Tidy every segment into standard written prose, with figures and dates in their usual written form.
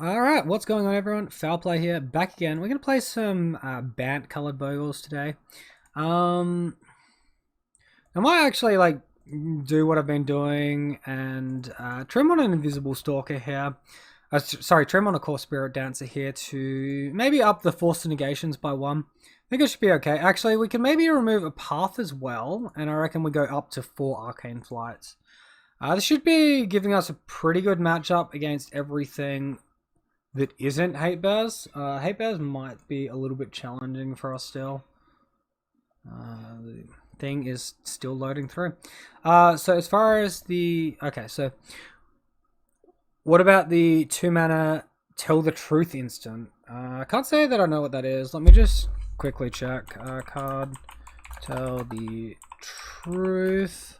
Alright, what's going on everyone? Foul Play here, back again. We're going to play some Bant coloured Bogles today. I might actually do what I've been doing and trim on an Invisible Stalker here. Trim on a Core Spirit Dancer here to maybe up the Force Negations by one. I think it should be okay. Actually, we can maybe remove a Path as well, and I reckon we go up to 4 Arcane Flights. This should be giving us a pretty good matchup against everything that isn't Hate Bears. Hate Bears might be a little bit challenging for us still. The thing is still loading through. So as far as the... Okay, so... What about the 2-mana Tell the Truth instant? I can't say that I know what that is. Let me just quickly check. Card Tell the Truth.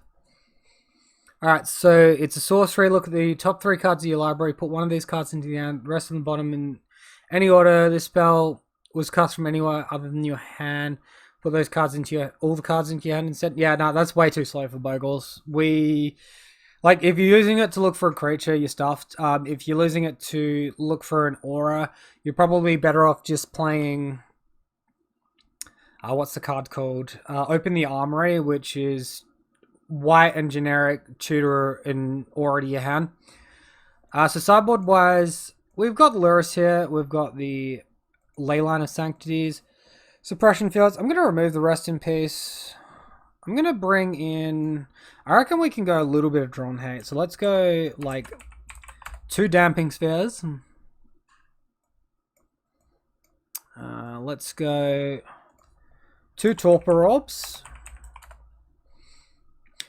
Alright, so it's a sorcery. Look at the top 3 cards of your library. Put one of these cards into the hand, rest of the bottom in any order. This spell was cast from anywhere other than your hand. Put those cards into all the cards into your hand instead. Yeah, no, that's way too slow for Bogles. If you're using it to look for a creature, you're stuffed. If you're using it to look for an aura, you're probably better off just playing... what's the card called? Open the Armory, which is white and generic tutor in already your hand. So sideboard wise, we've got Luris here. We've got the Leyline of Sanctities, Suppression Fields. I'm going to remove the Rest in Peace. I'm going to bring in... I reckon we can go a little bit of Drawn Hate. So let's go like 2 Damping Spheres. Let's go 2 Torpor Orbs.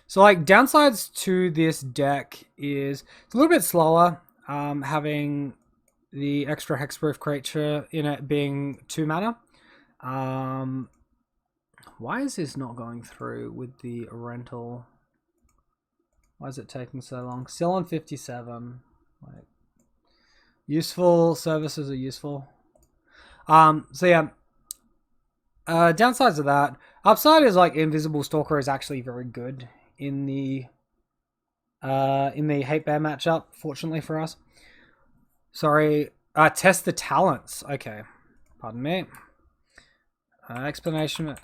So downsides to this deck is it's a little bit slower, having the extra hexproof creature in it being 2 mana. Why is this not going through with the rental? Why is it taking so long? Still on 57. Useful services are useful. So yeah. Downsides of that. Upside is Invisible Stalker is actually very good in the Hate Bear matchup, fortunately for us. Sorry. Test the Talents. Okay. Pardon me. Explanation.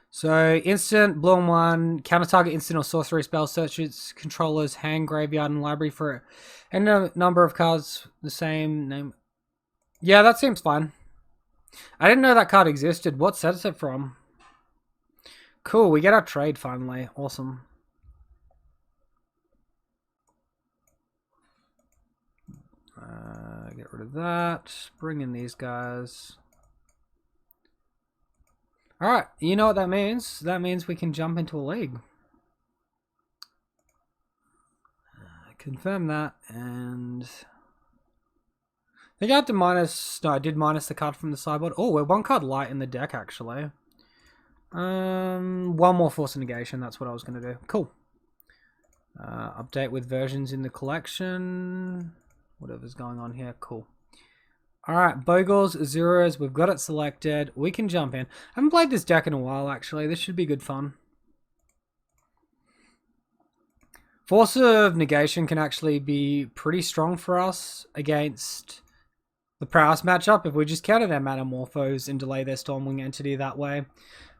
So, instant, blue and 1, counter target instant or sorcery spell, search its controller's hand, graveyard, and library for any number of cards the same name. Yeah, that seems fine. I didn't know that card existed. What set is it from? Cool, we get our trade finally. Awesome. Get rid of that. Bring in these guys. Alright, you know what that means? That means we can jump into a league. Confirm that, and... I think I had to minus... No, I did minus the card from the sideboard. Oh, we're 1 card light in the deck, actually. 1 more Force of Negation, that's what I was going to do. Cool. Update with versions in the collection. Whatever's going on here, cool. Alright, Bogles, Zeros, we've got it selected. We can jump in. I haven't played this deck in a while, actually. This should be good fun. Force of Negation can actually be pretty strong for us against the Prowess matchup if we just counter their Manamorphos and delay their Stormwing Entity that way.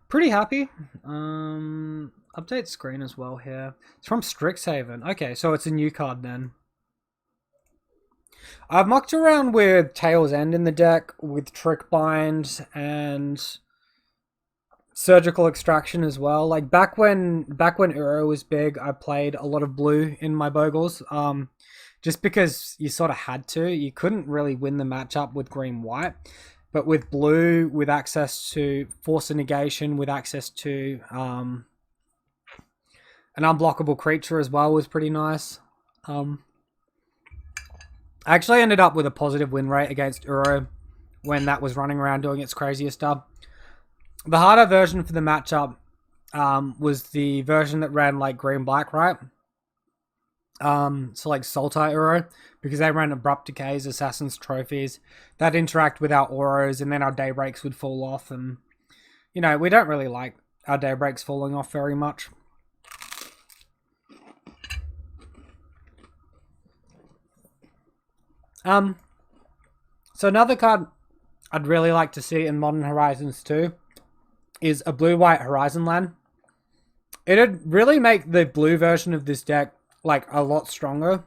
Pretty happy. Update screen as well here. It's from Strixhaven. Okay, so it's a new card then. I've mucked around with Tail's End in the deck, with Trick Bind and Surgical Extraction as well. Back when Uro was big, I played a lot of blue in my Bogles. Just because you sort of had to. You couldn't really win the matchup with green-white. But with blue, with access to Force of Negation, with access to an unblockable creature as well was pretty nice. I actually ended up with a positive win rate against Uro when that was running around doing its craziest stuff. The harder version for the matchup was the version that ran green-black, right? So Sultai Uro, because they ran Abrupt Decays, Assassin's Trophies, that interact with our Auros, and then our Daybreaks would fall off, and, you know, we don't really like our Daybreaks falling off very much. So another card I'd really like to see in Modern Horizons 2 is a blue-white Horizon land. It'd really make the blue version of this deck like a lot stronger.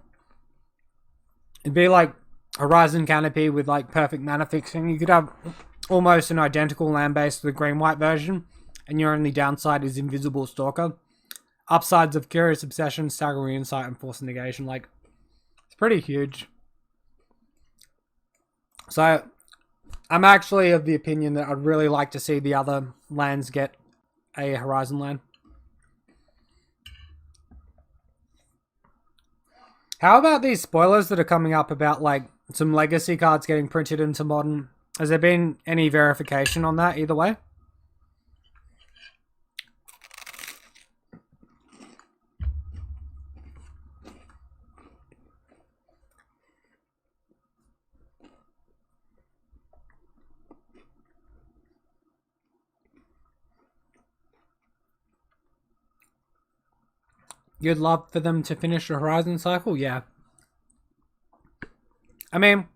It'd be like Horizon Canopy with like perfect mana fixing. You could have almost an identical land base to the green-white version, and your only downside is Invisible Stalker. Upsides of Curious Obsession, Staggering Insight, and Force Negation. Like, it's pretty huge. So, I'm actually of the opinion that I'd really like to see the other lands get a Horizon land. How about these spoilers that are coming up about, like, some legacy cards getting printed into Modern? Has there been any verification on that either way? You'd love for them to finish the Horizon cycle? Yeah. I mean,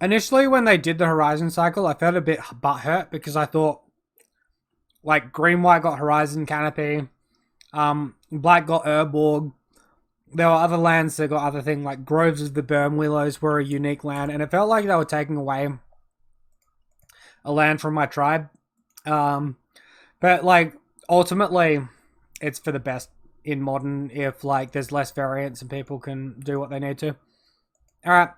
initially when they did the Horizon cycle, I felt a bit butthurt because I thought, like, green-white got Horizon Canopy, black got Urborg. There were other lands that got other things, like Groves of the Burn Willows were a unique land, and it felt like they were taking away a land from my tribe. But, like, ultimately, it's for the best in Modern if, like, there's less variance and people can do what they need to. Alright,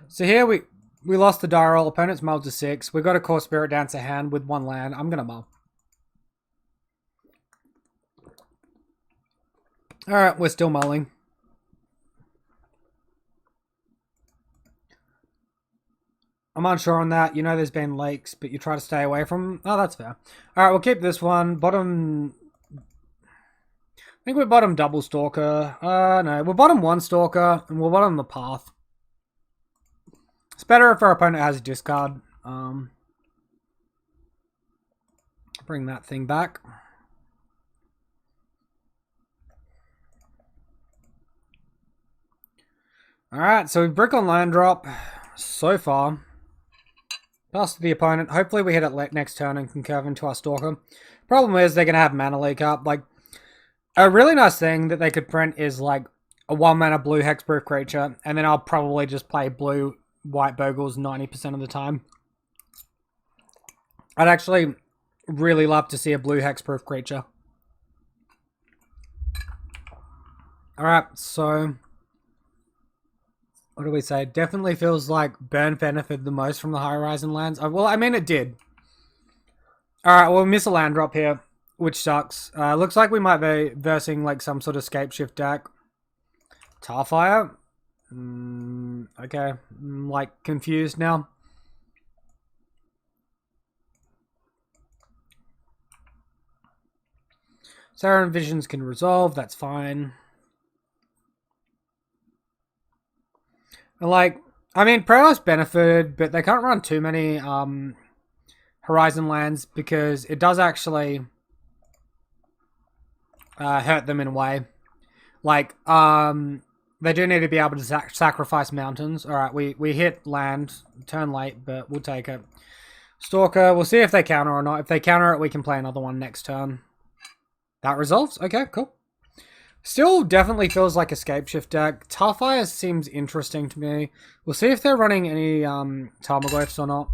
so here we lost the die roll. Opponent's mulled to 6. We've got a Core Spirit Dancer hand with 1 land. I'm going to mull. Alright, we're still mulling. I'm unsure on that. You know there's been lakes, but you try to stay away from them. Oh, that's fair. Alright, we'll keep this one. Bottom... I think we're bottom double Stalker. No, we're bottom 1 Stalker, and we're bottom the Path. It's better if our opponent has a discard. Bring that thing back. Alright, so we brick on land drop so far. Pass to the opponent. Hopefully we hit it next turn and can curve into our Stalker. Problem is they're going to have mana leak up. Like, a really nice thing that they could print is like a 1 mana blue hexproof creature, and then I'll probably just play blue white Bogles 90% of the time. I'd actually really love to see a blue hexproof creature. Alright, so what do we say? Definitely feels like Burn benefited the most from the High Horizon lands. Well, I mean it did. Alright, we'll miss a land drop here, which sucks. Looks like we might be versing like some sort of Scapeshift deck. Tarfire? Okay, I'm like confused now. Sarin Visions can resolve, that's fine. And like, I mean, Praos benefited, but they can't run too many Horizon lands because it does actually hurt them in a way. Like, they do need to be able to sacrifice mountains. Alright, we hit land, turn late, but we'll take it. Stalker, we'll see if they counter or not. If they counter it, we can play another one next turn. That resolves? Okay, cool. Still definitely feels like a Scapeshift deck. Tarfire seems interesting to me. We'll see if they're running any Tarmogoyfs or not.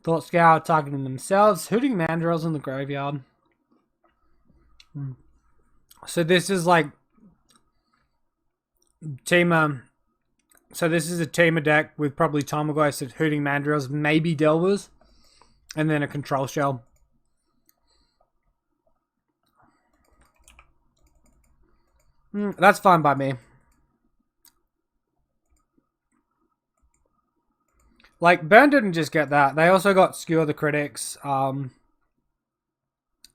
Thought Scour targeting themselves. Hooting Mandrills in the graveyard. So this is like Temur. So this is a Temur deck with probably Tarmogoyfs and Hooting Mandrills, maybe Delvers, and then a Control Shell. That's fine by me. Like, Burn didn't just get that. They also got Skewer the Critics.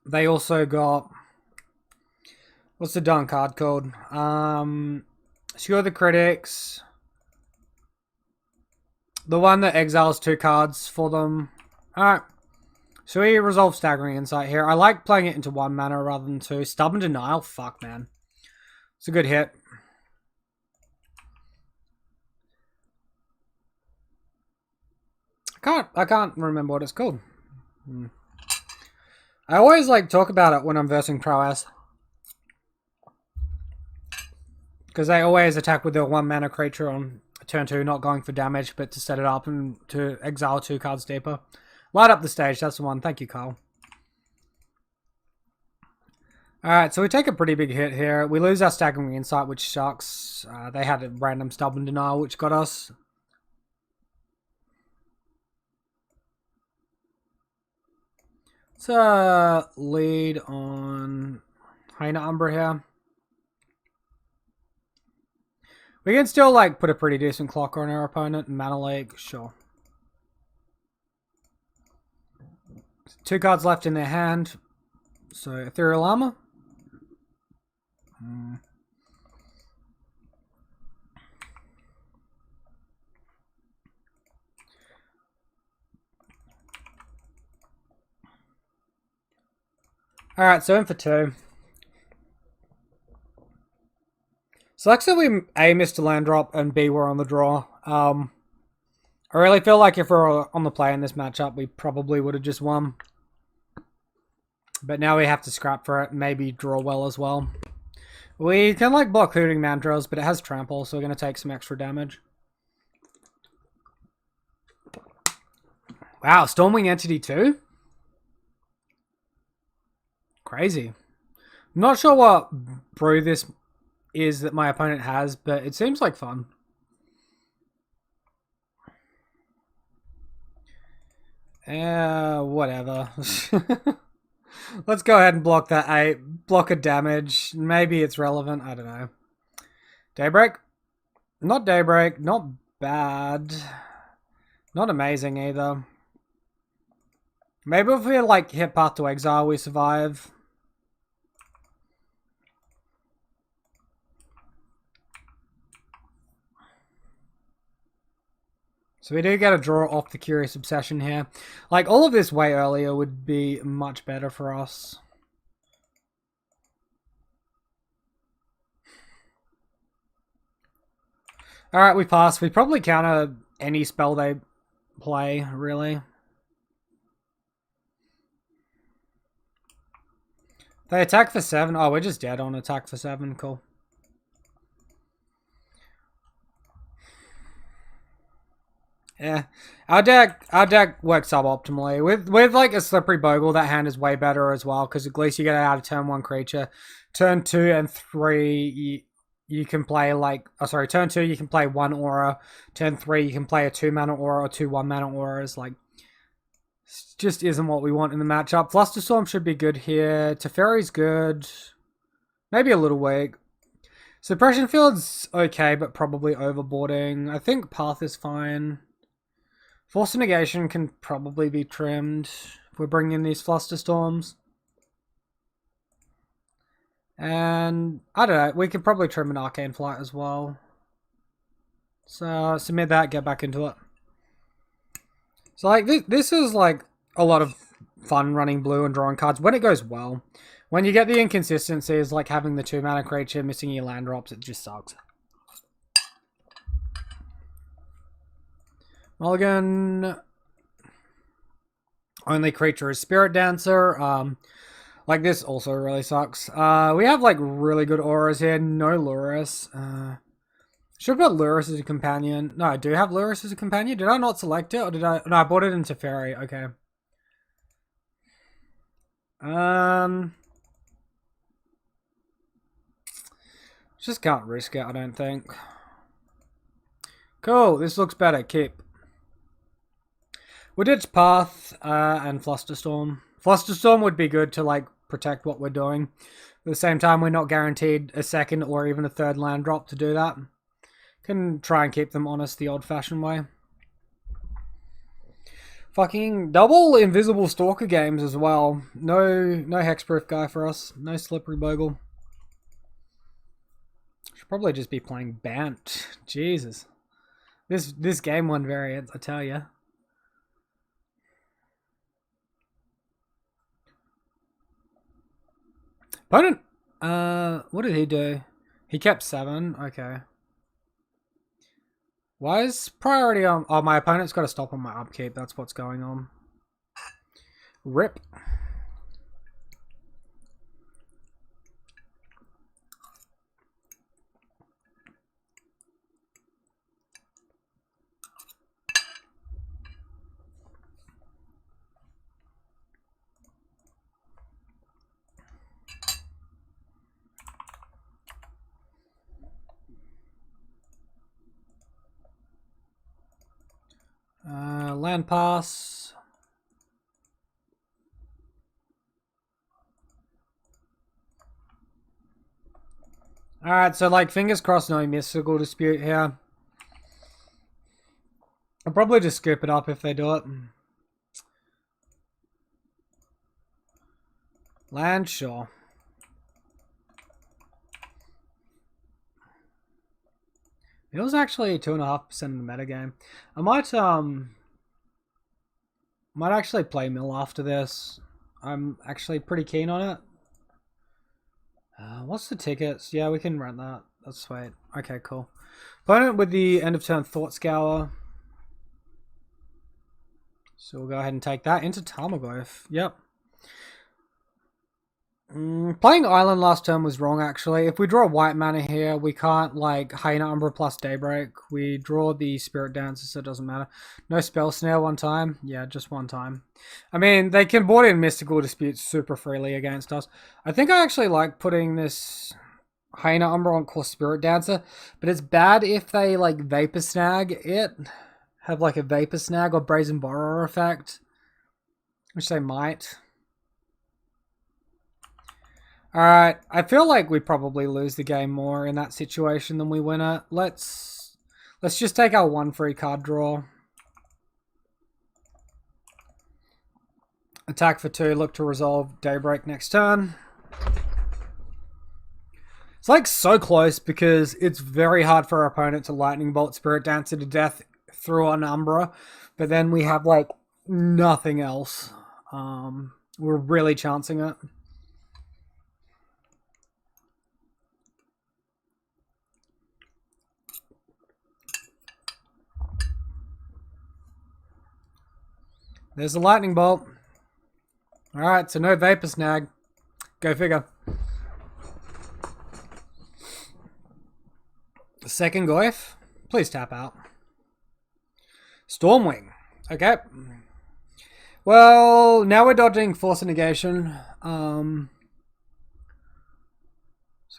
They also got... What's the darn card called? Skewer the Critics. The one that exiles 2 cards for them. Alright. So we resolve Staggering Insight here. I like playing it into 1 mana rather than 2. Stubborn Denial? Fuck, man. It's a good hit. I can't remember what it's called. I always like talk about it when I'm versing Prowess. Because they always attack with their 1 mana creature on turn 2, not going for damage, but to set it up and to exile 2 cards deeper. Light up the stage, that's the one. Thank you, Kyle. Alright, so we take a pretty big hit here. We lose our Staggering Insight, which sucks. They had a random Stubborn Denial, which got us. Let's lead on Hyena Umbra here. We can still like put a pretty decent clock on our opponent. Mana Lake, sure. 2 cards left in their hand. So Ethereal Armor. Alright, so in for 2. So like I said, we A, missed a land drop, and B, we're on the draw. I really feel like if we're on the play in this matchup, we probably would have just won. But now we have to scrap for it, and maybe draw well as well. We can like block Hooting Mandrills, but it has Trample, so we're going to take some extra damage. Wow, Stormwing Entity 2? Crazy. I'm not sure what brew this is that my opponent has, but it seems like fun. Whatever. Let's go ahead and block that 8. Block a damage. Maybe it's relevant. I don't know. Daybreak? Not Daybreak. Not bad. Not amazing either. Maybe if we like hit Path to Exile, we survive. So we do get a draw off the Curious Obsession here. Like, all of this way earlier would be much better for us. Alright, we pass. We probably counter any spell they play, really. They attack for 7. Oh, we're just dead on attack for 7. Cool. Yeah, our deck works suboptimally. With like a Slippery Bogle, that hand is way better as well, because at least you get it out of turn 1 creature. Turn 2 and 3, you can play like, turn 2 you can play 1 aura. Turn 3 you can play a 2 mana aura or 2 1 mana auras. Like, just isn't what we want in the matchup. Flusterstorm should be good here. Teferi's good. Maybe a little weak. Suppression Field's okay, but probably overboarding. I think Path is fine. Force of Negation can probably be trimmed if we're bringing in these Flusterstorms. And, I don't know, we could probably trim an Arcane Flight as well. So, submit that, get back into it. So, like, this is, like, a lot of fun running blue and drawing cards when it goes well. When you get the inconsistencies, like having the 2 mana creature, missing your land drops, it just sucks. Mulligan. Only creature is Spirit Dancer. Like, this also really sucks. We have like really good auras here. No Lurrus. Should put Lurrus as a companion. No, I do have Lurrus as a companion. Did I not select it, or did I? No, I bought it into Fairy. Okay. Just can't risk it, I don't think. Cool, this looks better. Keep. We ditch Path and Flusterstorm. Flusterstorm would be good to like protect what we're doing. At the same time, we're not guaranteed a 2nd or even a 3rd land drop to do that. Can try and keep them honest the old-fashioned way. Fucking double Invisible Stalker games as well. No Hexproof guy for us. No Slippery Bogle. Should probably just be playing Bant. Jesus. This game one variant, I tell you. Opponent, what did he do? He kept 7. Okay. Why is priority on? Oh, my opponent's got to stop on my upkeep. That's what's going on. Rip. Land pass. Alright, so like fingers crossed no mystical dispute here. I'll probably just scoop it up if they do it. Land, sure. It was actually 2.5% in the metagame. I might actually play Mill after this. I'm actually pretty keen on it. What's the tickets? Yeah, we can rent that. That's sweet. Okay, cool. Opponent with the end of turn Thought Scour. So we'll go ahead and take that into Tarmogoyf. Yep. Playing Island last turn was wrong, actually. If we draw white mana here, we can't, like, Hyena Umbra plus Daybreak. We draw the Spirit Dancer, so it doesn't matter. No Spell Snare one time. Yeah, just one time. I mean, they can board in Mystical Disputes super freely against us. I think I actually like putting this Hyena Umbra on course Spirit Dancer, but it's bad if they, like, Vapor Snag it. Have, like, a Vapor Snag or Brazen Borrower effect. Which they might. Alright, I feel like we probably lose the game more in that situation than we win it. Let's just take our 1 free card draw. Attack for 2, look to resolve Daybreak next turn. It's like so close because it's very hard for our opponent to Lightning Bolt Spirit Dancer to death through an Umbra, but then we have like nothing else. We're really chancing it. There's a Lightning Bolt. Alright, so no Vapor Snag. Go figure. Second Goyf. Please tap out. Stormwing. Okay. Well, now we're dodging Force of Negation. So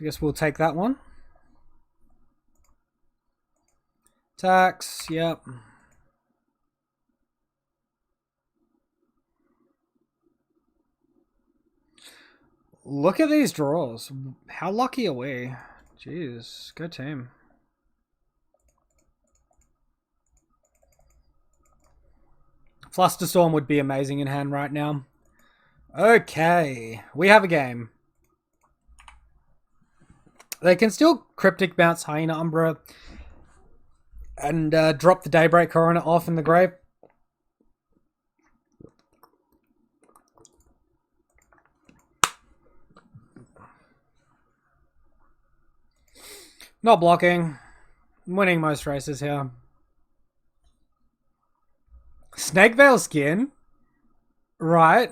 I guess we'll take that one. Tax, yep. Look at these draws. How lucky are we? Jeez, good team. Flusterstorm would be amazing in hand right now. Okay, we have a game. They can still Cryptic Bounce Hyena Umbra and drop the Daybreak Coroner off in the grave. Not blocking. Winning most races here. Snakeveil Skin? Right.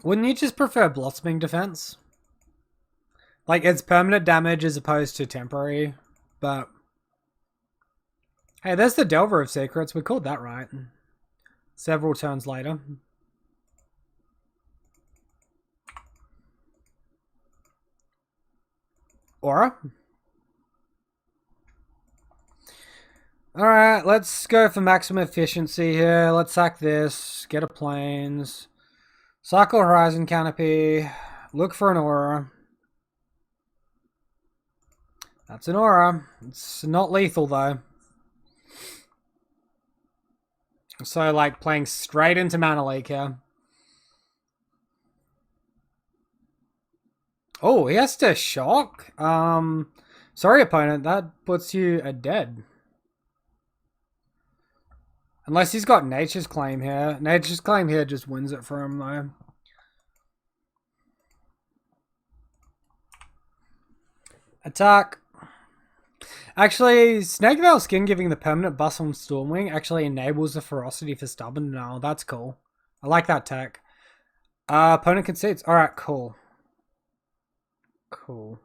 Wouldn't you just prefer Blossoming Defense? Like, it's permanent damage as opposed to temporary, but... Hey, there's the Delver of Secrets. We called that right. Several turns later. Aura. Alright, let's go for maximum efficiency here. Let's sack this. Get a Plains. Cycle Horizon Canopy. Look for an Aura. That's an Aura. It's not lethal though. So like playing straight into Mana Leak here. Oh, he has to shock? Sorry, opponent, that puts you at dead. Unless he's got Nature's Claim here. Nature's Claim here just wins it for him, though. Attack. Actually, Snakeveil Skin giving the permanent buff on Stormwing actually enables the ferocity for Stubborn now. That's cool. I like that tech. Opponent concedes. Alright, cool. Cool.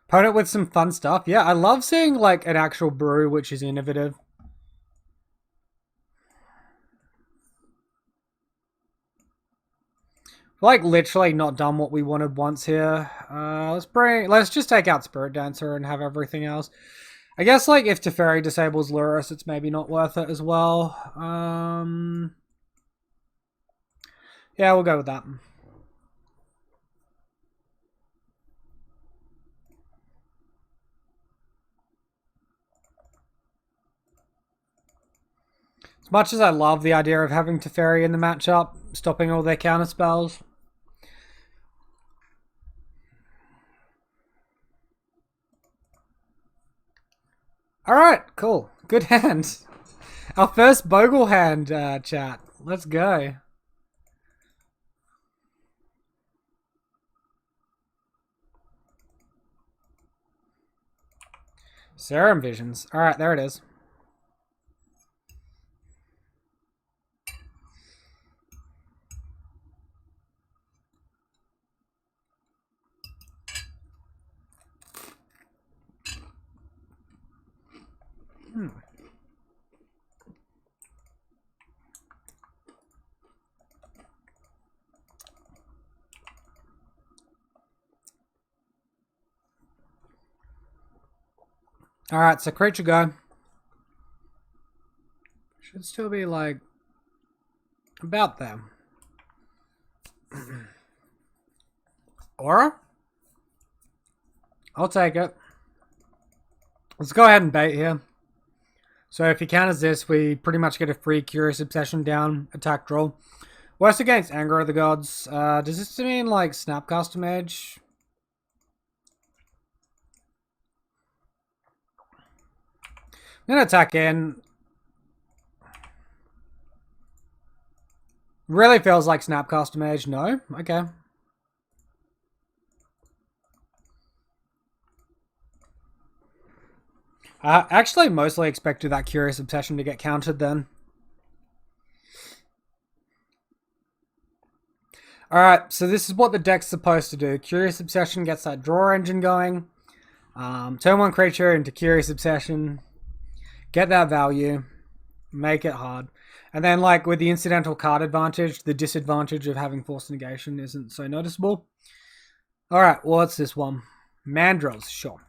Opponent with some fun stuff. Yeah, I love seeing like an actual brew which is innovative. Like literally not done what we wanted once here. Let's just take out Spirit Dancer and have everything else. I guess like if Teferi disables Lurrus, it's maybe not worth it as well. Yeah, we'll go with that. As much as I love the idea of having Teferi in the matchup, stopping all their counter spells. Alright, cool. Good hand. Our first Bogle hand, chat. Let's go. Serum Visions. Alright, there it is. Alright, so creature go. Should still be like about there. Aura? I'll take it. Let's go ahead and bait here. So if he counters this, we pretty much get a free Curious Obsession down, attack draw. Worst against Anger of the Gods. Does this mean like Snapcaster Mage? I'm gonna attack in. Really feels like Snapcaster Mage. No? Okay. I actually mostly expected that Curious Obsession to get countered then. Alright, so this is what the deck's supposed to do. Curious Obsession gets that draw engine going. Turn one creature into Curious Obsession. Get that value. Make it hard. And then, like, with the incidental card advantage, the disadvantage of having Forced Negation isn't so noticeable. Alright, what's this one? Mandrills, sure.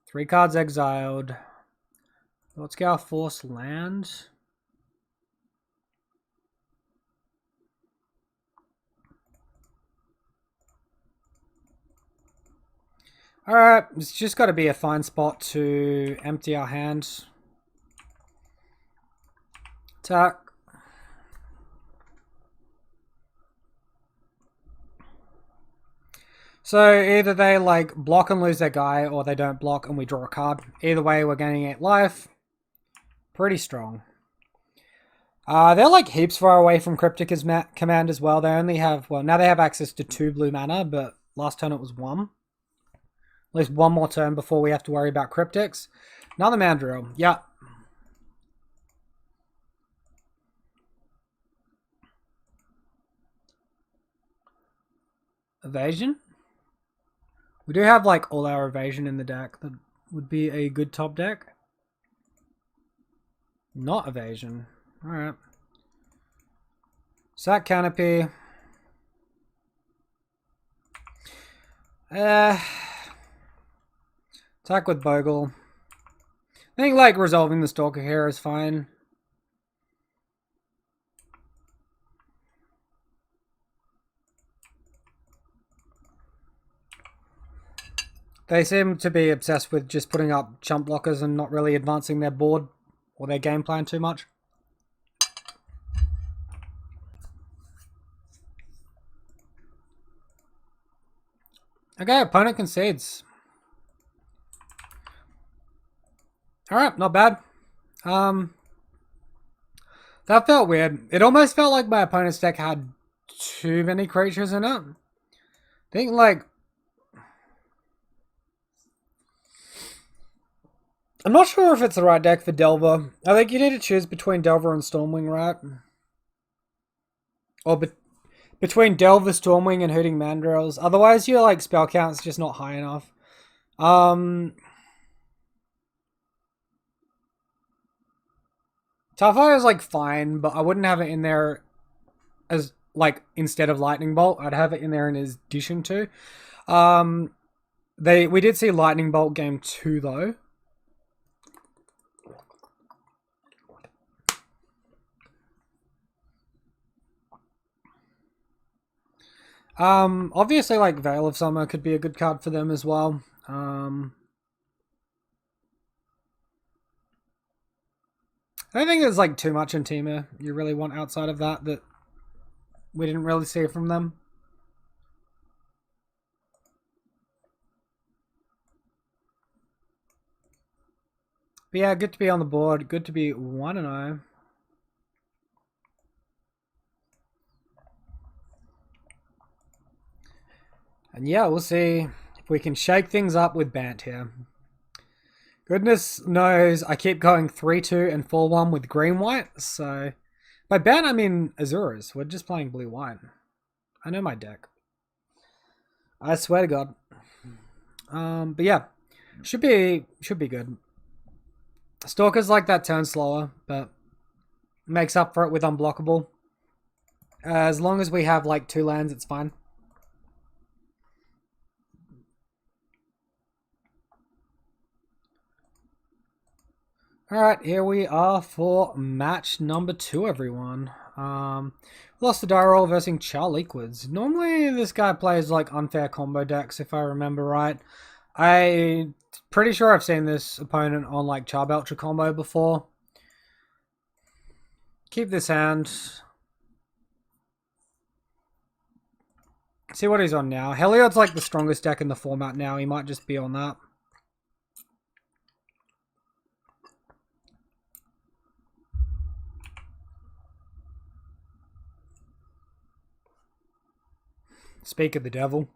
3 cards exiled. Let's get our Force land. Alright, it's just got to be a fine spot to empty our hands. Attack. So either they like block and lose their guy, or they don't block and we draw a card. Either way, we're gaining 8 life. Pretty strong. They're like heaps far away from Cryptic command as well. They only have, well, now they have access to 2 blue mana, but last turn it was 1. At least one more turn before we have to worry about Cryptics. Another Mandrill. Yeah. Evasion? We do have like all our evasion in the deck. That would be a good top deck. Not evasion. Alright. Sack Canopy. Attack with Bogle. I think like resolving the Stalker here is fine. They seem to be obsessed with just putting up chump blockers and not really advancing their board or their game plan too much. Okay, opponent concedes. Alright, not bad. That felt weird. It almost felt like my opponent's deck had too many creatures in it. I think, like... I'm not sure if it's the right deck for Delver. I think you need to choose between Delver and Stormwing, right? Or between Delver, Stormwing, and Hooting Mandrills. Otherwise, your like spell count's just not high enough. Tough is like fine, but I wouldn't have it in there as like instead of Lightning Bolt. I'd have it in there in addition to. We did see Lightning Bolt game 2 though. Obviously like Veil of Summer could be a good card for them as well. I don't think there's like too much in Temur you really want outside of that we didn't really see from them. But yeah, good to be on the board. Good to be 1-0. And yeah, we'll see if we can shake things up with Bant here. Goodness knows I keep going 3-2 and 4-1 with green-white. So by Bant I mean Azuras. We're just playing blue-white. I know my deck. I swear to God. But yeah, should be good. Stalker's like that turn slower, but makes up for it with unblockable. As long as we have like 2 lands, it's fine. Alright, here we are for match number 2, everyone. Lost the die roll versus Char Liquids. Normally this guy plays like unfair combo decks, if I remember right. I'm pretty sure I've seen this opponent on like Char Belcher combo before. Keep this hand. See what he's on now. Heliod's like the strongest deck in the format now. He might just be on that. Speak of the devil.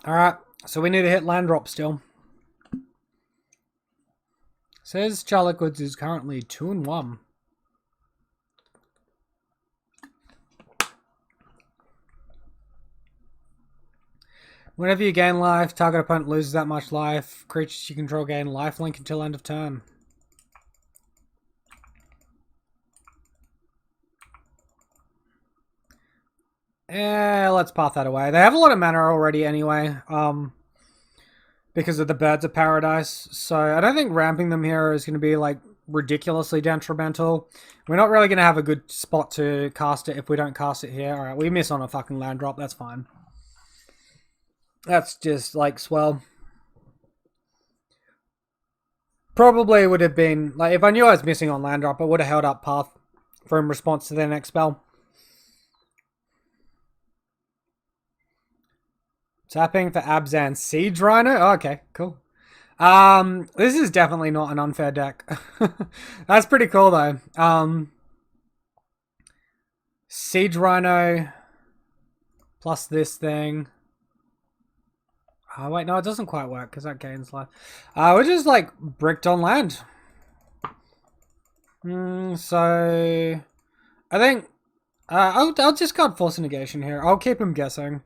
Alright, so we need to hit land drop still. Says Char Liquids is currently 2-1. Whenever you gain life, target opponent loses that much life. Creatures you control gain lifelink until end of turn. Let's path that away. They have a lot of mana already anyway, because of the Birds of Paradise. So I don't think ramping them here is going to be like ridiculously detrimental. We're not really going to have a good spot to cast it if we don't cast it here. Alright, we miss on a fucking land drop. That's fine. That's just like swell. Probably would have been like if I knew I was missing on land drop, I would have held up path for in response to their next spell. Tapping for Abzan Siege Rhino. Oh, okay, cool. This is definitely not an unfair deck. That's pretty cool though. Siege Rhino plus this thing. Oh, wait, no, it doesn't quite work because that gains life. We're just like bricked on land. So I think I'll just card Force Negation here. I'll keep him guessing.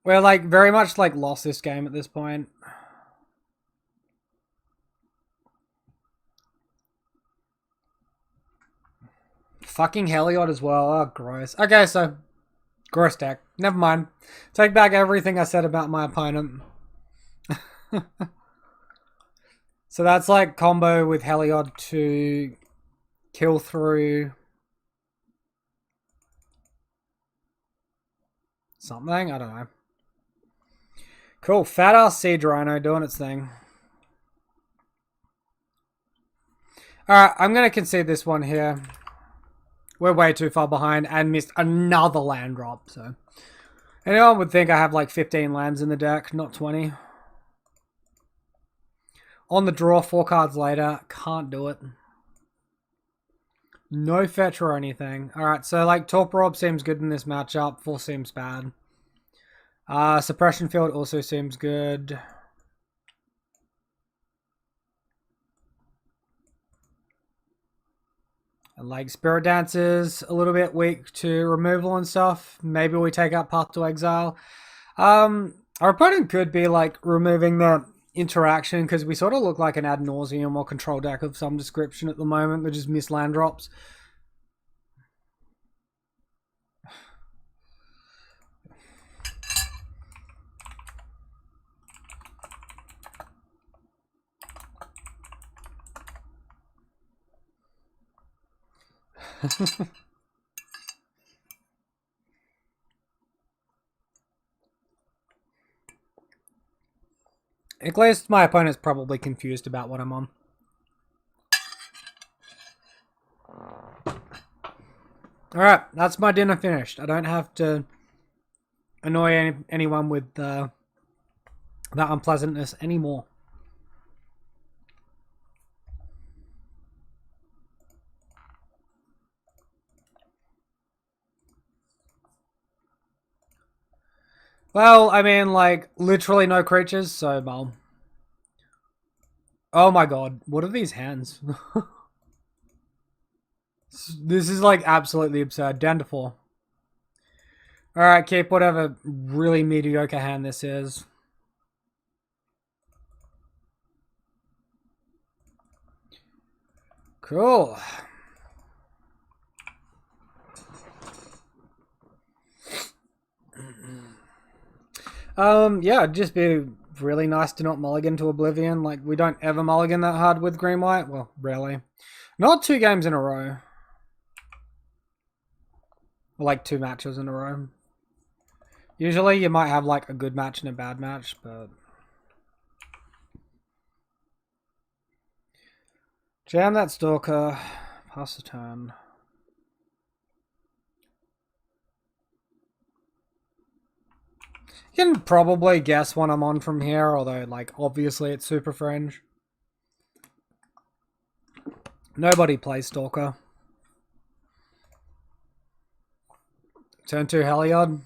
We're like very much like lost this game at this point. Fucking Heliod as well. Oh, gross. Okay, so gross deck. Never mind. Take back everything I said about my opponent. So that's like combo with Heliod to kill through something. I don't know. Cool, fat ass Siege Rhino doing its thing. Alright, I'm going to concede this one here. We're way too far behind and missed another land drop, so... Anyone would think I have like 15 lands in the deck, not 20. On the draw, 4 cards later. Can't do it. No fetch or anything. Alright, so like Torpor Orb seems good in this matchup. Full seems bad. Suppression Field also seems good. And like Spirit Dance is a little bit weak to removal and stuff. Maybe we take out Path to Exile. Our opponent could be like removing the interaction because we sort of look like an ad nauseum or control deck of some description at the moment that just miss land drops. At least my opponent's probably confused about what I'm on. Alright, that's my dinner finished. I don't have to annoy anyone with that unpleasantness anymore. Well, I mean, like, literally no creatures, so, well. Oh my god, what are these hands? This is, like, absolutely absurd. Down to 4. Alright, keep whatever really mediocre hand this is. Cool. Yeah, it'd just be really nice to not mulligan to Oblivion. Like, we don't ever mulligan that hard with green-white. Well, rarely. Not 2 games in a row. Or like 2 matches in a row. Usually you might have like a good match and a bad match, but... Jam that Stalker. Pass the turn. You can probably guess what I'm on from here, although, like, obviously it's super fringe. Nobody plays Stalker. Turn 2 Heliod.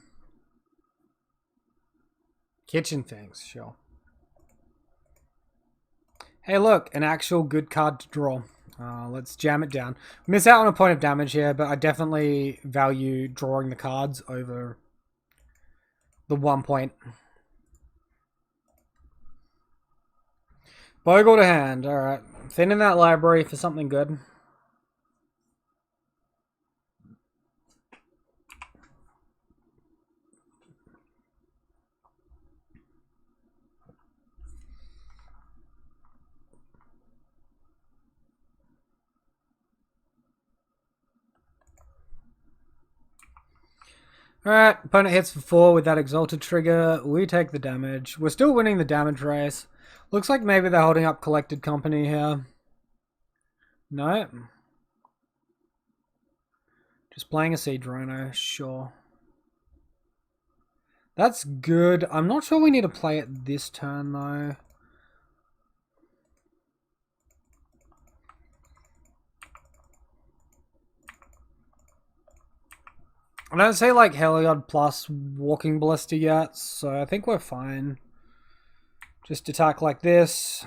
Kitchen things, sure. Hey, look, an actual good card to draw. Let's jam it down. Miss out on a point of damage here, but I definitely value drawing the cards over the 1 point. Bogle to hand. Alright. Thinning that library for something good. Alright, opponent hits for 4 with that Exalted trigger. We take the damage. We're still winning the damage race. Looks like maybe they're holding up Collected Company here. No. Just playing a Siege Rhino, sure. That's good. I'm not sure we need to play it this turn, though. I don't say like Heliod plus Walking Ballista yet, so I think we're fine. Just attack like this.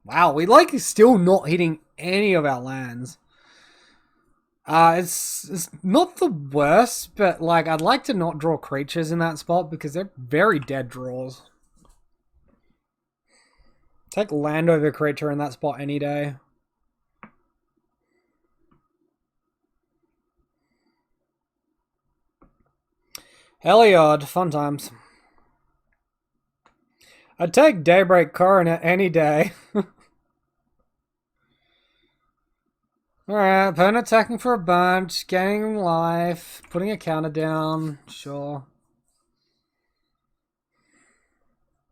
Wow, we like still not hitting any of our lands. It's not the worst, but like I'd like to not draw creatures in that spot because they're very dead draws. Take land over creature in that spot any day. Heliod, fun times. I'd take Daybreak Coronet any day. Alright, opponent attacking for a bunch, gaining life, putting a counter down, sure.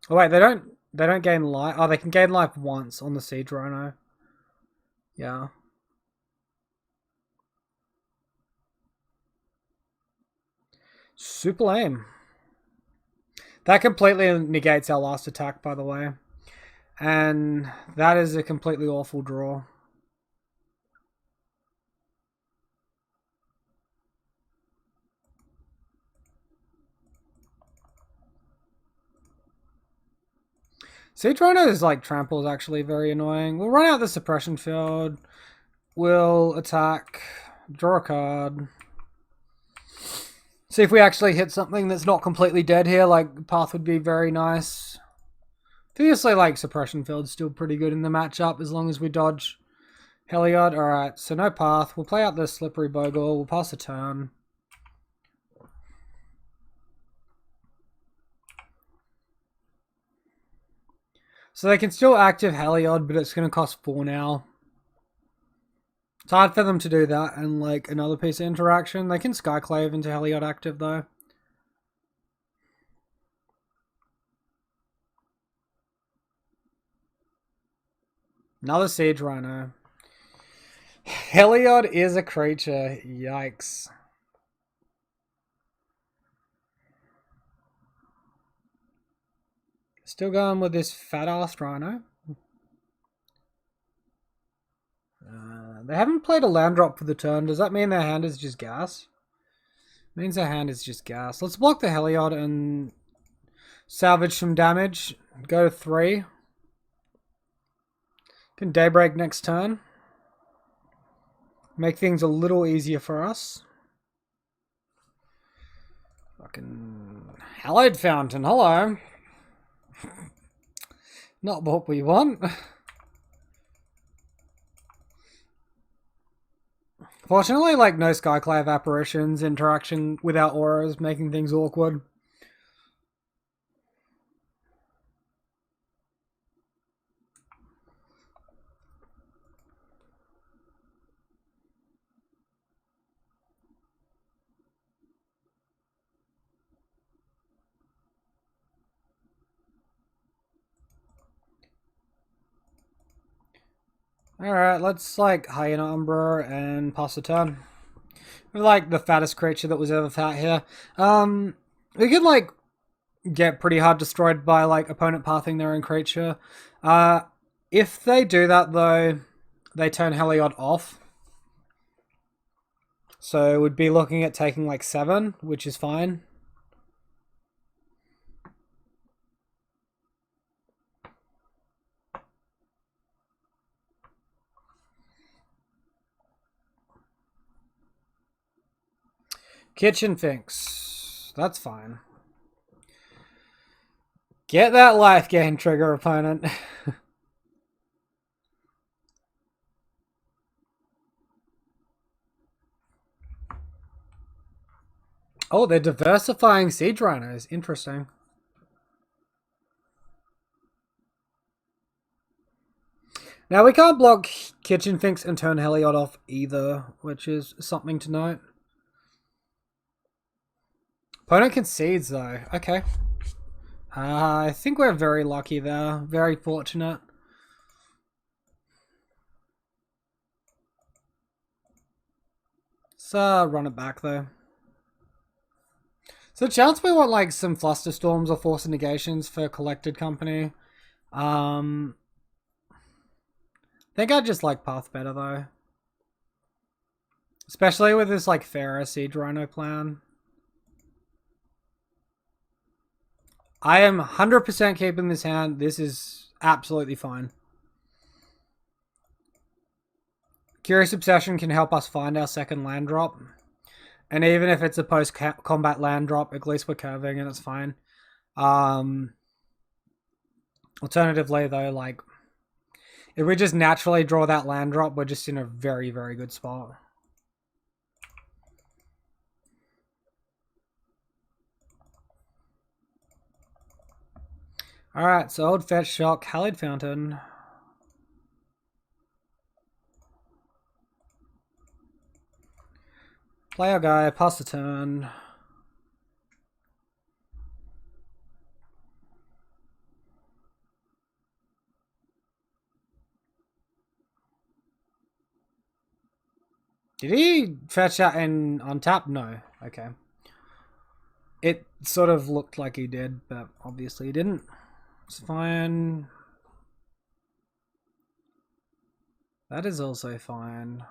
Oh wait, they don't gain life. Oh, they can gain life once on the Siege Rhino. Yeah. Super lame. That completely negates our last attack, by the way. And that is a completely awful draw. Siege Rhino's like trample is actually very annoying. We'll run out the suppression field. We'll attack. Draw a card. See if we actually hit something that's not completely dead here. Like path would be very nice. Obviously, like suppression field's still pretty good in the matchup as long as we dodge Heliod. Alright, so no path. We'll play out the slippery Bogle. We'll pass a turn. So they can still active Heliod, but it's going to cost 4 now. It's hard for them to do that and like another piece of interaction. They can Skyclave into Heliod active though. Another Siege Rhino. Heliod is a creature. Yikes. Still going with this fat ass Rhino. They haven't played a land drop for the turn. Does that mean their hand is just gas? It means their hand is just gas. Let's block the Heliod and salvage some damage. Go to 3. Can Daybreak next turn. Make things a little easier for us. Fucking Hallowed Fountain, hello. Not what we want. Fortunately, like no Skyclave apparitions, interaction without auras, making things awkward. Alright, let's like Hyena Umbra and pass the turn. We're like the fattest creature that was ever fat here. We could like get pretty hard destroyed by like opponent pathing their own creature. If they do that though, they turn Heliod off. So we'd be looking at taking like 7, which is fine. Kitchen Finks. That's fine. Get that life gain trigger, opponent. Oh, they're diversifying Siege Rhinos. Interesting. Now we can't block Kitchen Finks and turn Heliod off either, which is something to note. Opponent concedes though. Okay. I think we're very lucky there. Very fortunate. Let's run it back though. So chance we want like some Flusterstorms or Force Negations for Collected Company. I think I just like Path better though. Especially with this like Pharaoh Siege Rhino plan. I am 100% keeping this hand. This is absolutely fine. Curious Obsession can help us find our second land drop. And even if it's a post-combat land drop, at least we're curving and it's fine. Alternatively, though, like, if we just naturally draw that land drop, we're just in a very, very good spot. Alright, so Old Fetch Shock, Hallowed Fountain. Play our guy, pass the turn. Did he fetch out and untap? No. Okay. It sort of looked like he did, but obviously he didn't. It's fine. That is also fine.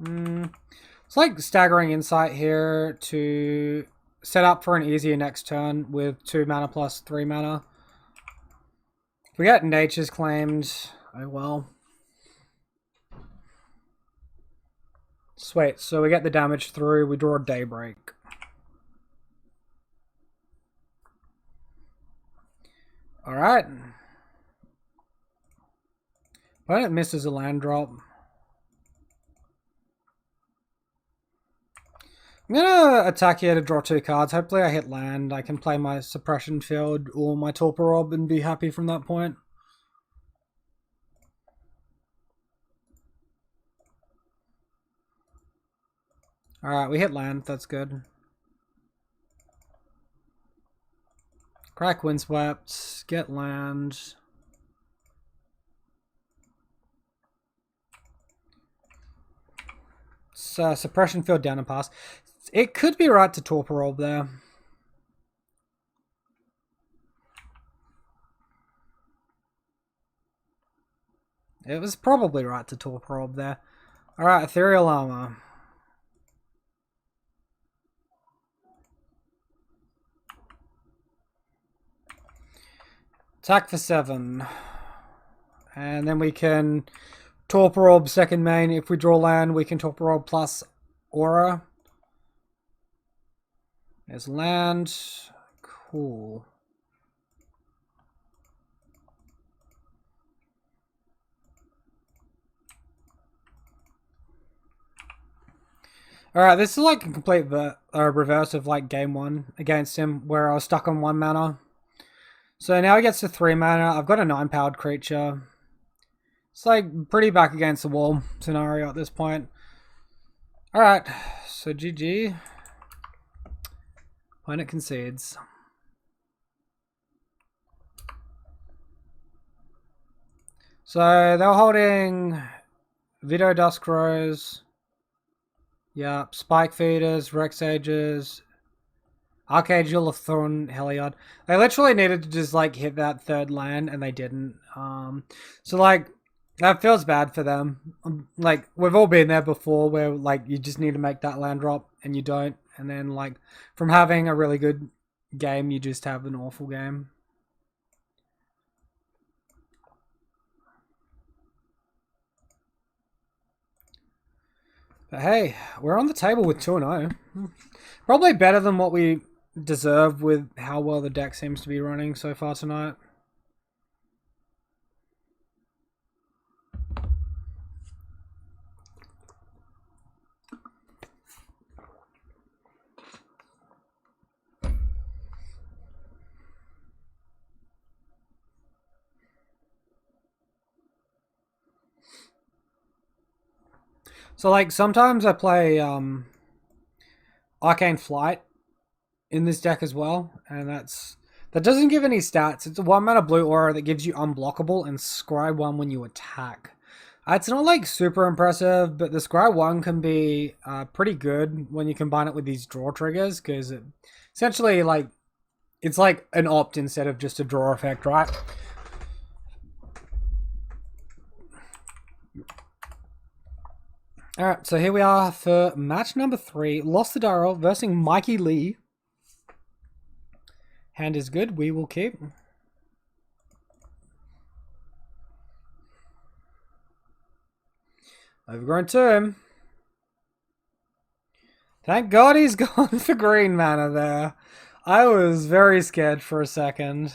It's like staggering insight here to set up for an easier next turn with 2 mana plus 3 mana. If we get Nature's Claimed, oh well. Sweet, so we get the damage through, we draw a Daybreak. Alright. Opponent misses a land drop. I'm gonna attack here to draw 2 cards. Hopefully I hit land. I can play my Suppression Field or my Torpor Orb and be happy from that point. Alright, we hit land. That's good. Crack Windswept. Get land. Suppression Field down and pass. It could be right to Torpor Orb there. It was probably right to Torpor Orb there. Alright, Ethereal Armor. Attack for 7. And then we can Torpor Orb second main. If we draw land, we can Torpor Orb plus Aura. There's land. Cool. Alright, this is like a complete reverse of like game 1 against him, where I was stuck on 1 mana. So now he gets to 3 mana. I've got a 9-powered creature. It's like pretty back against the wall scenario at this point. Alright, so GG. Opponent concedes. So they're holding Vito Dusk Rose. Yeah, Spike Feeders, Rex Ages, Archangel of Thorn, Heliod. They literally needed to just like hit that 3rd land and they didn't. So like that feels bad for them. Like we've all been there before where like you just need to make that land drop and you don't. And then like from having a really good game, you just have an awful game. But hey, we're on the table with 2-0. Probably better than what we deserve with how well the deck seems to be running so far tonight. So like sometimes I play Arcane Flight in this deck as well, and that doesn't give any stats. It's a 1 mana blue aura that gives you unblockable and scry 1 when you attack. It's not like super impressive, but the scry 1 can be pretty good when you combine it with these draw triggers, because it essentially like it's like an opt instead of just a draw effect, right? Alright, so here we are for match number 3. Lost the Darrell versus Mikey Lee. Hand is good, we will keep. Overgrown Tomb. Thank God he's gone for green mana there. I was very scared for a second.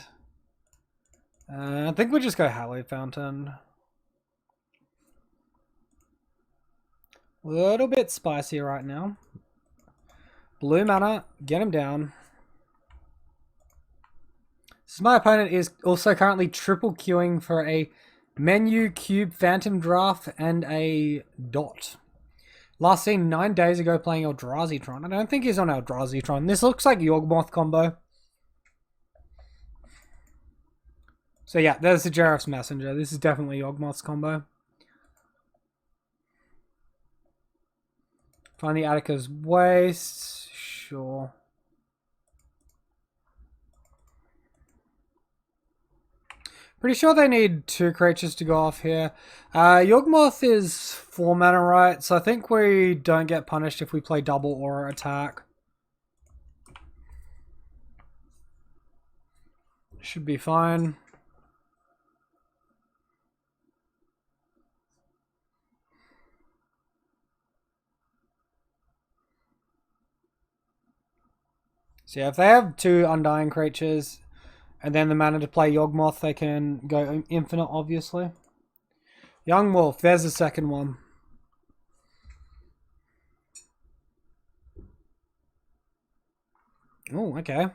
I think we'll just go Hallowed Fountain. A little bit spicy right now. Blue mana, get him down. So my opponent is also currently triple queuing for a Menu, Cube, Phantom Draft, and a Dot. Last seen 9 days ago playing Eldrazi-tron. I don't think he's on Eldrazi-tron. This looks like Yawgmoth combo. So yeah, there's the Giraffe's Messenger. This is definitely Yawgmoth's combo. Find the Attica's Waste. Sure. Pretty sure they need 2 creatures to go off here. Yawgmoth is 4 mana, right? So I think we don't get punished if we play double or attack. Should be fine. So yeah, if they have 2 Undying creatures and then the mana to play Yawgmoth, they can go infinite, obviously. Yawgmoth, there's the second one. Oh, okay.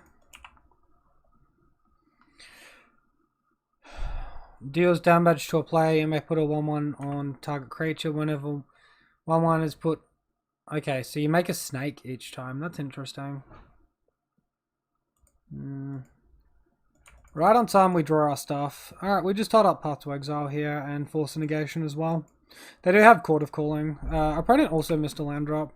Deals damage to a player. You may put a 1/1 on target creature whenever 1/1 is put. Okay, so you make a snake each time. That's interesting. Right on time we draw our stuff. Alright, we just tied up Path to Exile here and Force Negation as well. They do have Court of Calling. Our opponent also missed a land drop.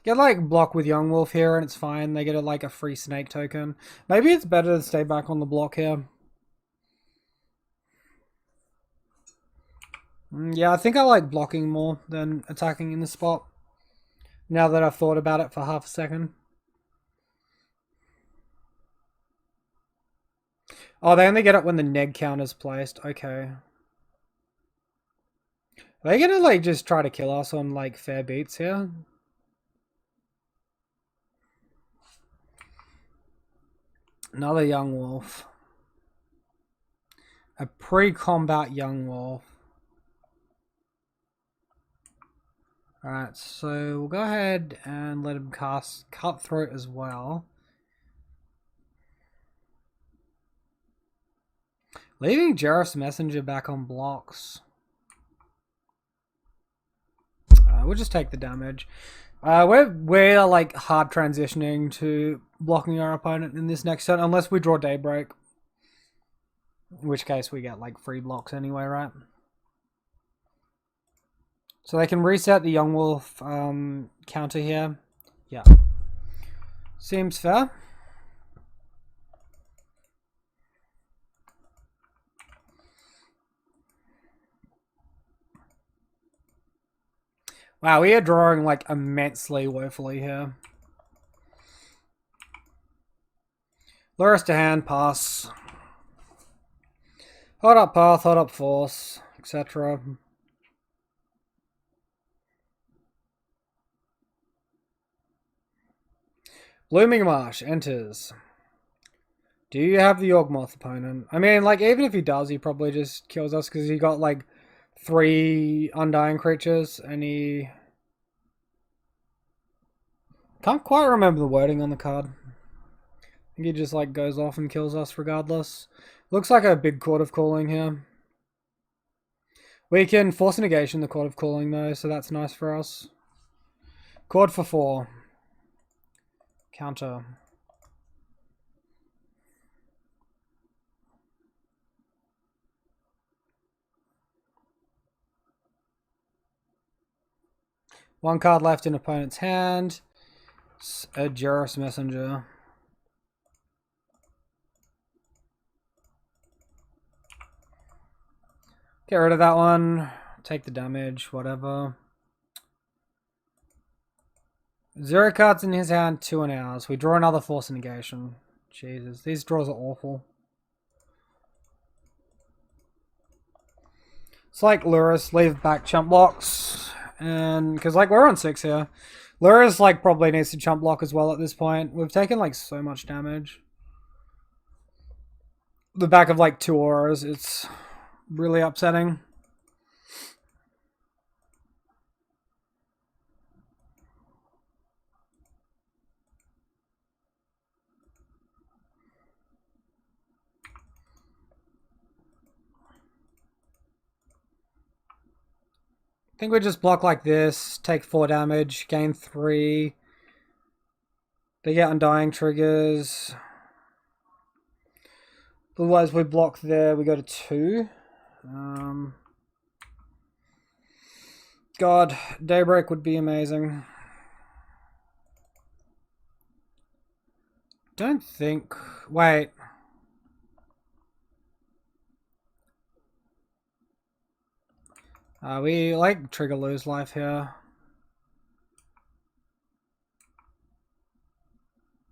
Get like block with Yawgmoth here and it's fine. They get like a free snake token. Maybe it's better to stay back on the block here. Yeah, I think I like blocking more than attacking in the spot. Now that I've thought about it for half a second. Oh, they only get it when the neg count is placed. Okay. Are they gonna like just try to kill us on like fair beats here? Another Yawgmoth. A pre-combat Yawgmoth. Alright, so we'll go ahead and let him cast Cutthroat as well. Leaving Giraffe's Messenger back on blocks. We'll just take the damage. We're like hard transitioning to blocking our opponent in this next turn, unless we draw Daybreak. In which case we get like free blocks anyway, right? So they can reset the Yawgmoth counter here. Yeah. Seems fair. Wow, we are drawing like immensely woefully here. Lure us to hand, pass. Hold up path, hold up force, etc. Blooming Marsh enters. Do you have the Yawgmoth opponent? I mean, like, even if he does, he probably just kills us because he got, like, 3 Undying creatures and he... Can't quite remember the wording on the card. I think he just, like, goes off and kills us regardless. Looks like a big Court of Calling here. We can Force Negation the Court of Calling, though, so that's nice for us. Court for 4. Counter. One card left in opponent's hand. A Giraffe's Messenger. Get rid of that one. Take the damage, whatever. 0 cards in his hand, 2 in ours. We draw another Force Negation. Jesus, these draws are awful. It's like Luris, leave back chump blocks. And because like we're on 6 here. Luris like probably needs to chump block as well at this point. We've taken like so much damage. The back of like 2 auras, it's really upsetting. I think we just block like this, take 4 damage, gain 3. They get Undying triggers. Otherwise, we block there. We go to 2. God, Daybreak would be amazing. Don't think... Wait. We like trigger lose life here.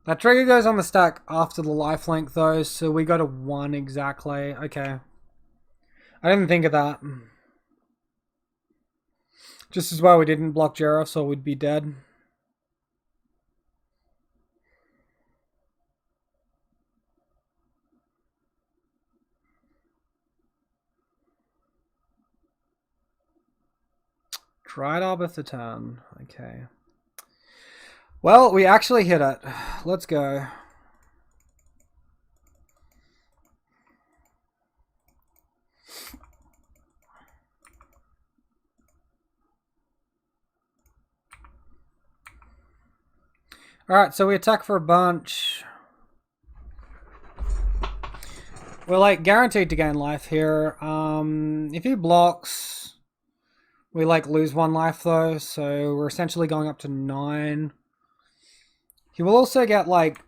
That trigger goes on the stack after the lifelink though, so we go to 1 exactly. Okay. I didn't think of that. Just as well we didn't block Jareth, so we'd be dead. Dried Arbor the turn. Okay. Well, we actually hit it. Let's go. Alright, so we attack for a bunch. We're like guaranteed to gain life here. If he blocks, we like lose 1 life though, so we're essentially going up to 9. He will also get like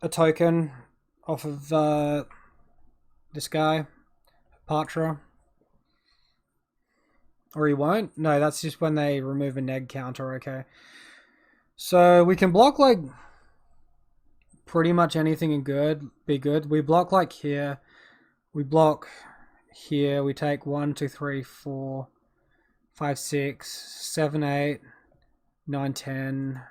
a token off of this guy, Patra. Or he won't? No, that's just when they remove a neg counter, okay. So we can block like pretty much anything and be good. We block like here. We block here. We take 1, 2, 3, 4, 5, 6, 7, 8, 9, 10.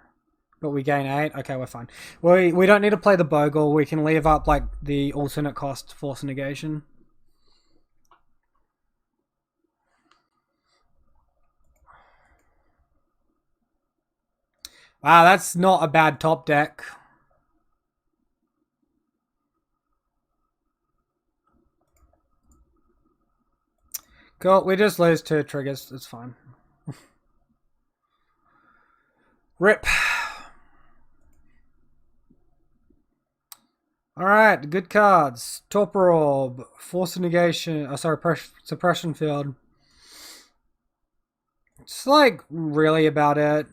But we gain 8. Okay, we're fine. We don't need to play the Bogle. We can leave up like the alternate cost force negation. Wow, that's not a bad top deck. Cool, we just lose 2 triggers. It's fine. Rip. Alright, good cards. Torpor Orb, Force of Negation, Suppression Field. It's like really about it.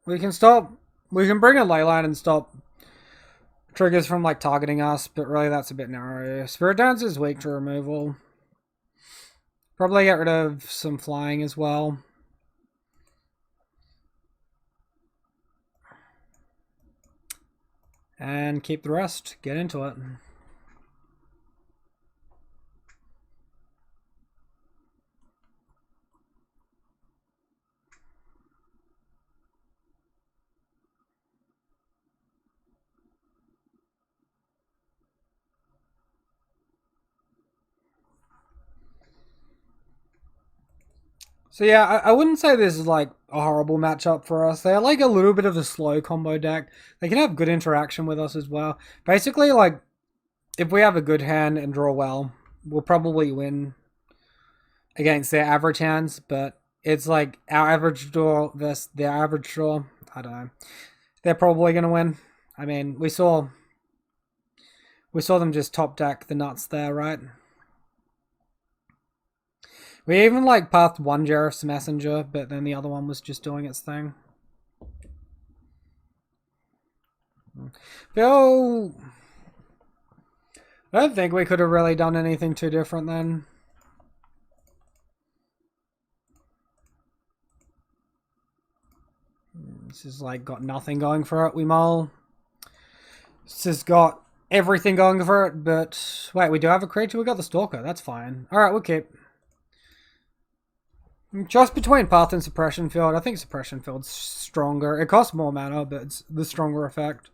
We can bring a Leyline and stop triggers from like targeting us, but really that's a bit narrow. Spirit Dance is weak to removal. Probably get rid of some flying as well. And keep the rest. Get into it. So yeah, I wouldn't say this is like a horrible matchup for us. They're like a little bit of a slow combo deck. They can have good interaction with us as well. Basically, like, if we have a good hand and draw well, we'll probably win against their average hands, but it's like our average draw versus their average draw. I don't know. They're probably going to win. I mean, we saw them just top deck the nuts there, right? We even like pathed 1 Jareth's Messenger, but then the other one was just doing its thing. Phil, I don't think we could have really done anything too different then. This has like got nothing going for it, we mull. This has got everything going for it, but wait, we do have a creature. We got the Stalker. That's fine. All right, we'll keep. Just between Path and Suppression Field. I think Suppression Field's stronger. It costs more mana, but it's the stronger effect.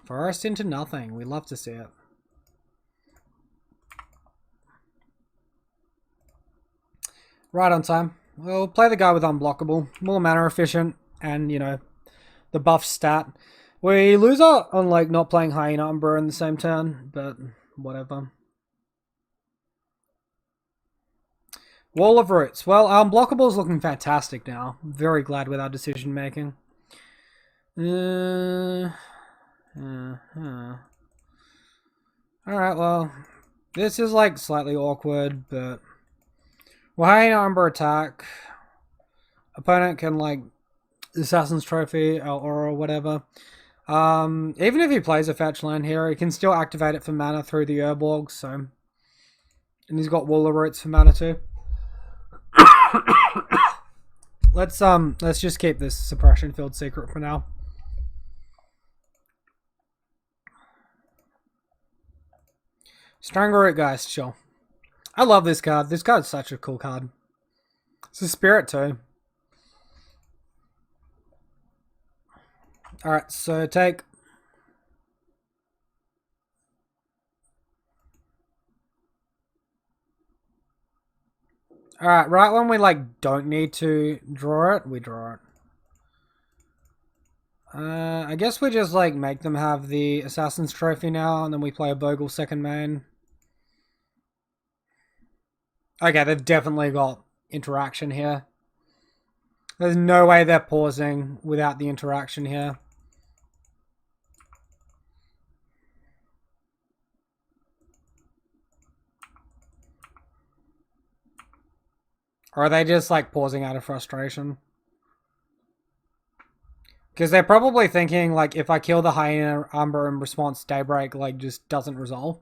Forest into nothing. We love to see it. Right on time. We'll play the guy with Unblockable. More mana efficient and, you know, the buff stat. We lose out on like not playing Hyena Umbra in the same turn, but whatever. Wall of Roots. Well, Unblockable is looking fantastic now. Very glad with our decision making. Alright, well, this is like slightly awkward, but we'll Hyena Umbra attack. Opponent can like Assassin's Trophy or whatever. Even if he plays a fetch land here, he can still activate it for mana through the Bogles, so. And he's got Wall of Roots for mana too. Let's just keep this suppression field secret for now. Strangleroot Geist, sure. I love this card. This card's such a cool card. It's a spirit too. Alright, so take. Alright, right when we like don't need to draw it, we draw it. I guess we just like make them have the Assassin's Trophy now, and then we play a Bogle second main. Okay, they've definitely got interaction here. There's no way they're pausing without the interaction here. Or are they just like pausing out of frustration? Because they're probably thinking like, if I kill the Hyena Umbra in response, Daybreak like just doesn't resolve.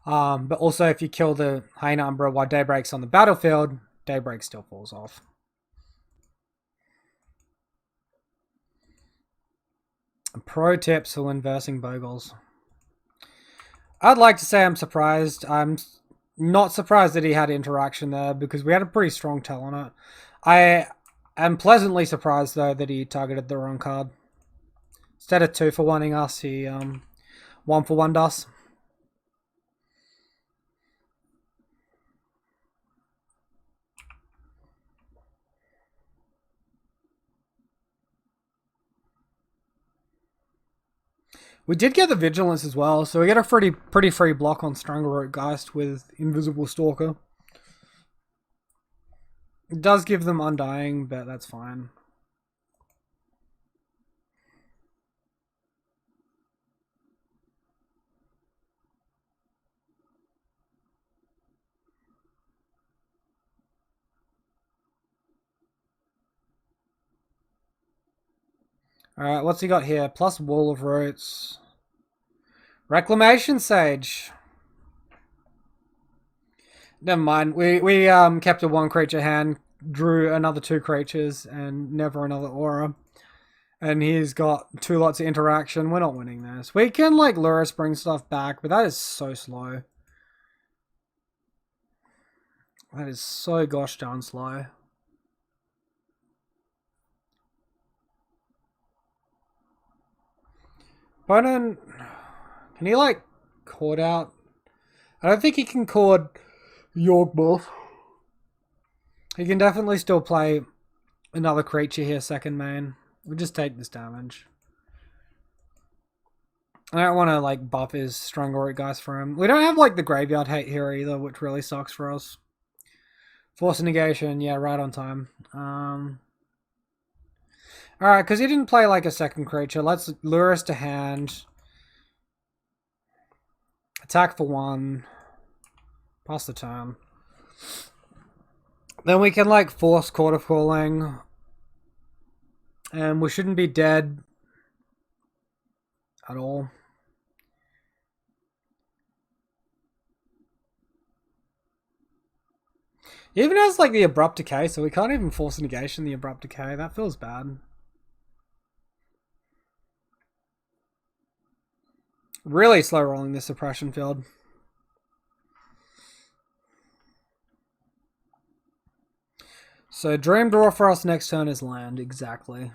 But also if you kill the Hyena Umbra while Daybreak's on the battlefield, Daybreak still falls off. Pro tips for inversing Bogles. I'd like to say I'm surprised. I'm not surprised that he had interaction there because we had a pretty strong tell on it. I am pleasantly surprised though that he targeted the wrong card. Instead of 2-for-1ing us, he 1-for-1'd us. We did get the Vigilance as well, so we get a pretty free block on Strangleroot Geist with Invisible Stalker. It does give them Undying, but that's fine. Alright, what's he got here? Plus Wall of Roots. Reclamation Sage. Never mind. We kept a 1-creature hand, drew another 2 creatures, and never another aura. And he's got 2 lots of interaction. We're not winning this. We can like Lurrus bring stuff back, but that is so slow. That is so gosh darn slow. Opponent, can he like chord out? I don't think he can chord Yawgmoth. He can definitely still play another creature here, second main. We'll just take this damage. I don't want to like buff his Strangleroot Geist for him. We don't have like the graveyard hate here either, which really sucks for us. Force negation, yeah, right on time. Alright, because he didn't play like a second creature. Let's lure us to hand. Attack for 1. Pass the turn. Then we can like force Quarter Falling. And we shouldn't be dead at all. He even has like the Abrupt Decay, so we can't even force negation the Abrupt Decay. That feels bad. Really slow rolling this suppression field. So Dream Draw for us next turn is land, exactly.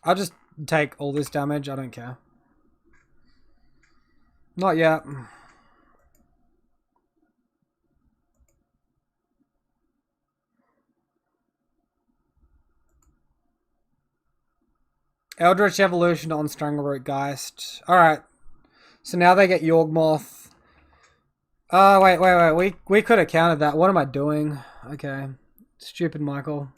I'll just take all this damage, I don't care. Not yet. Eldritch Evolution on Strangleroot Geist. Alright. So now they get Yawgmoth. Wait. We could have countered that. What am I doing? Okay. Stupid Michael.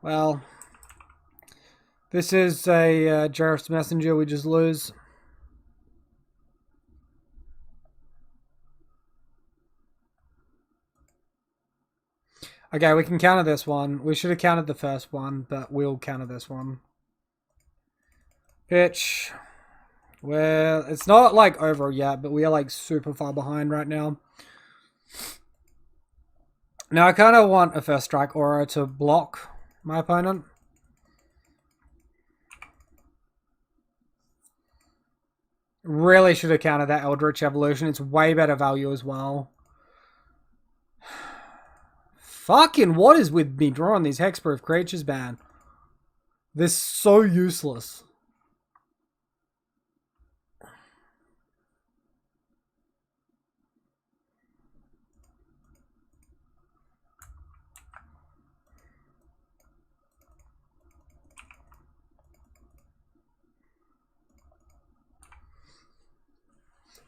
Well, this is a Jareth's Messenger. We just lose. Okay, we can counter this one. We should have countered the first one, but we'll counter this one. Pitch. Well, it's not like over yet, but we are like super far behind right now. Now I kind of want a first strike aura to block my opponent. Really should have countered that Eldritch Evolution. It's way better value as well. Fucking what is with me drawing these hexproof creatures, man? They're so useless.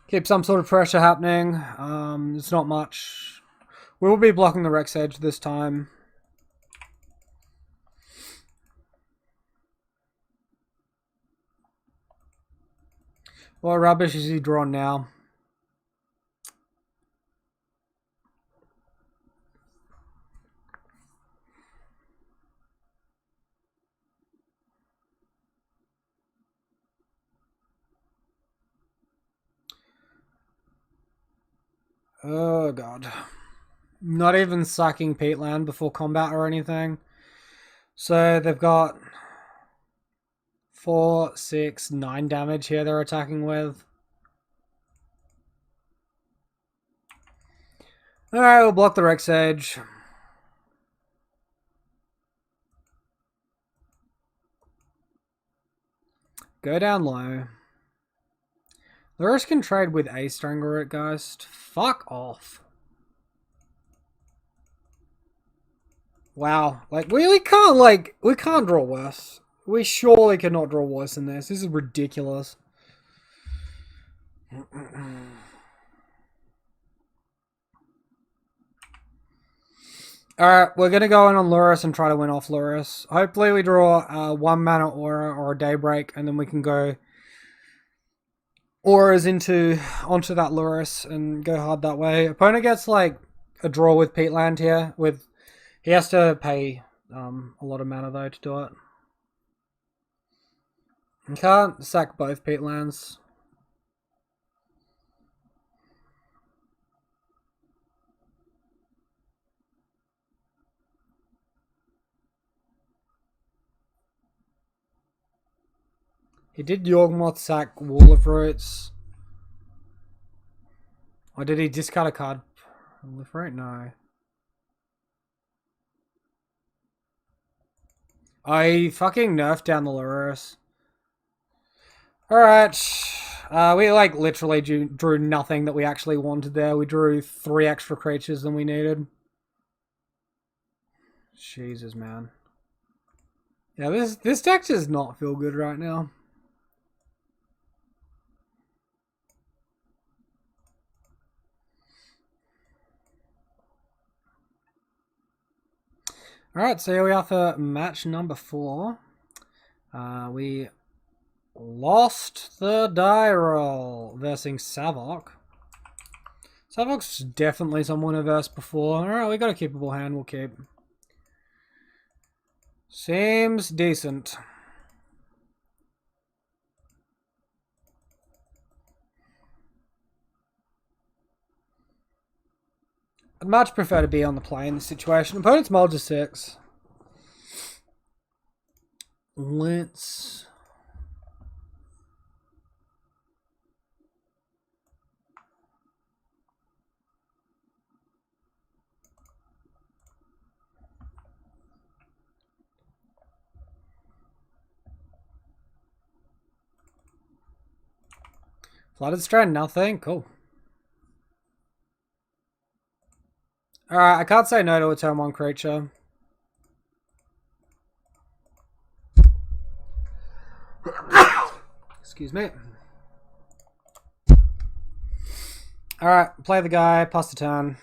Keep some sort of pressure happening. It's not much. We will be blocking the Rex Edge this time. What rubbish is he drawing now? Oh god. Not even sucking Peatland before combat or anything. So they've got 4, 6, 9 damage here they're attacking with. Alright, we'll block the Rex Edge. Go down low. Lurrus can trade with a Strangleroot Geist. Fuck off. Wow. Like, we can't draw worse. We surely cannot draw worse than this. This is ridiculous. Alright, we're going to go in on Lurrus and try to win off Lurrus. Hopefully we draw a 1 mana aura or a Daybreak, and then we can go auras onto that Lurrus and go hard that way. Opponent gets like a draw with Peatland here. He has to pay a lot of mana though to do it. You can't sack both Peatlands. He did Yawgmoth sack Wall of Roots. Or did he discard a card? Wall of Root? No. I fucking nerfed down the Lurrus. Alright. We like literally drew nothing that we actually wanted there. We drew 3 extra creatures than we needed. Jesus, man. Yeah, this deck does not feel good right now. Alright, so here we are for match number 4. We lost the die roll versus Savok. Savok's definitely someone I've versed before. Alright, we got a keepable hand, we'll keep. Seems decent. I'd much prefer to be on the play in this situation. Opponent's mold to 6. Let's... Flooded Strand, nothing. Cool. Alright, I can't say no to a turn 1 creature. Excuse me. Alright, play the guy, pass the turn.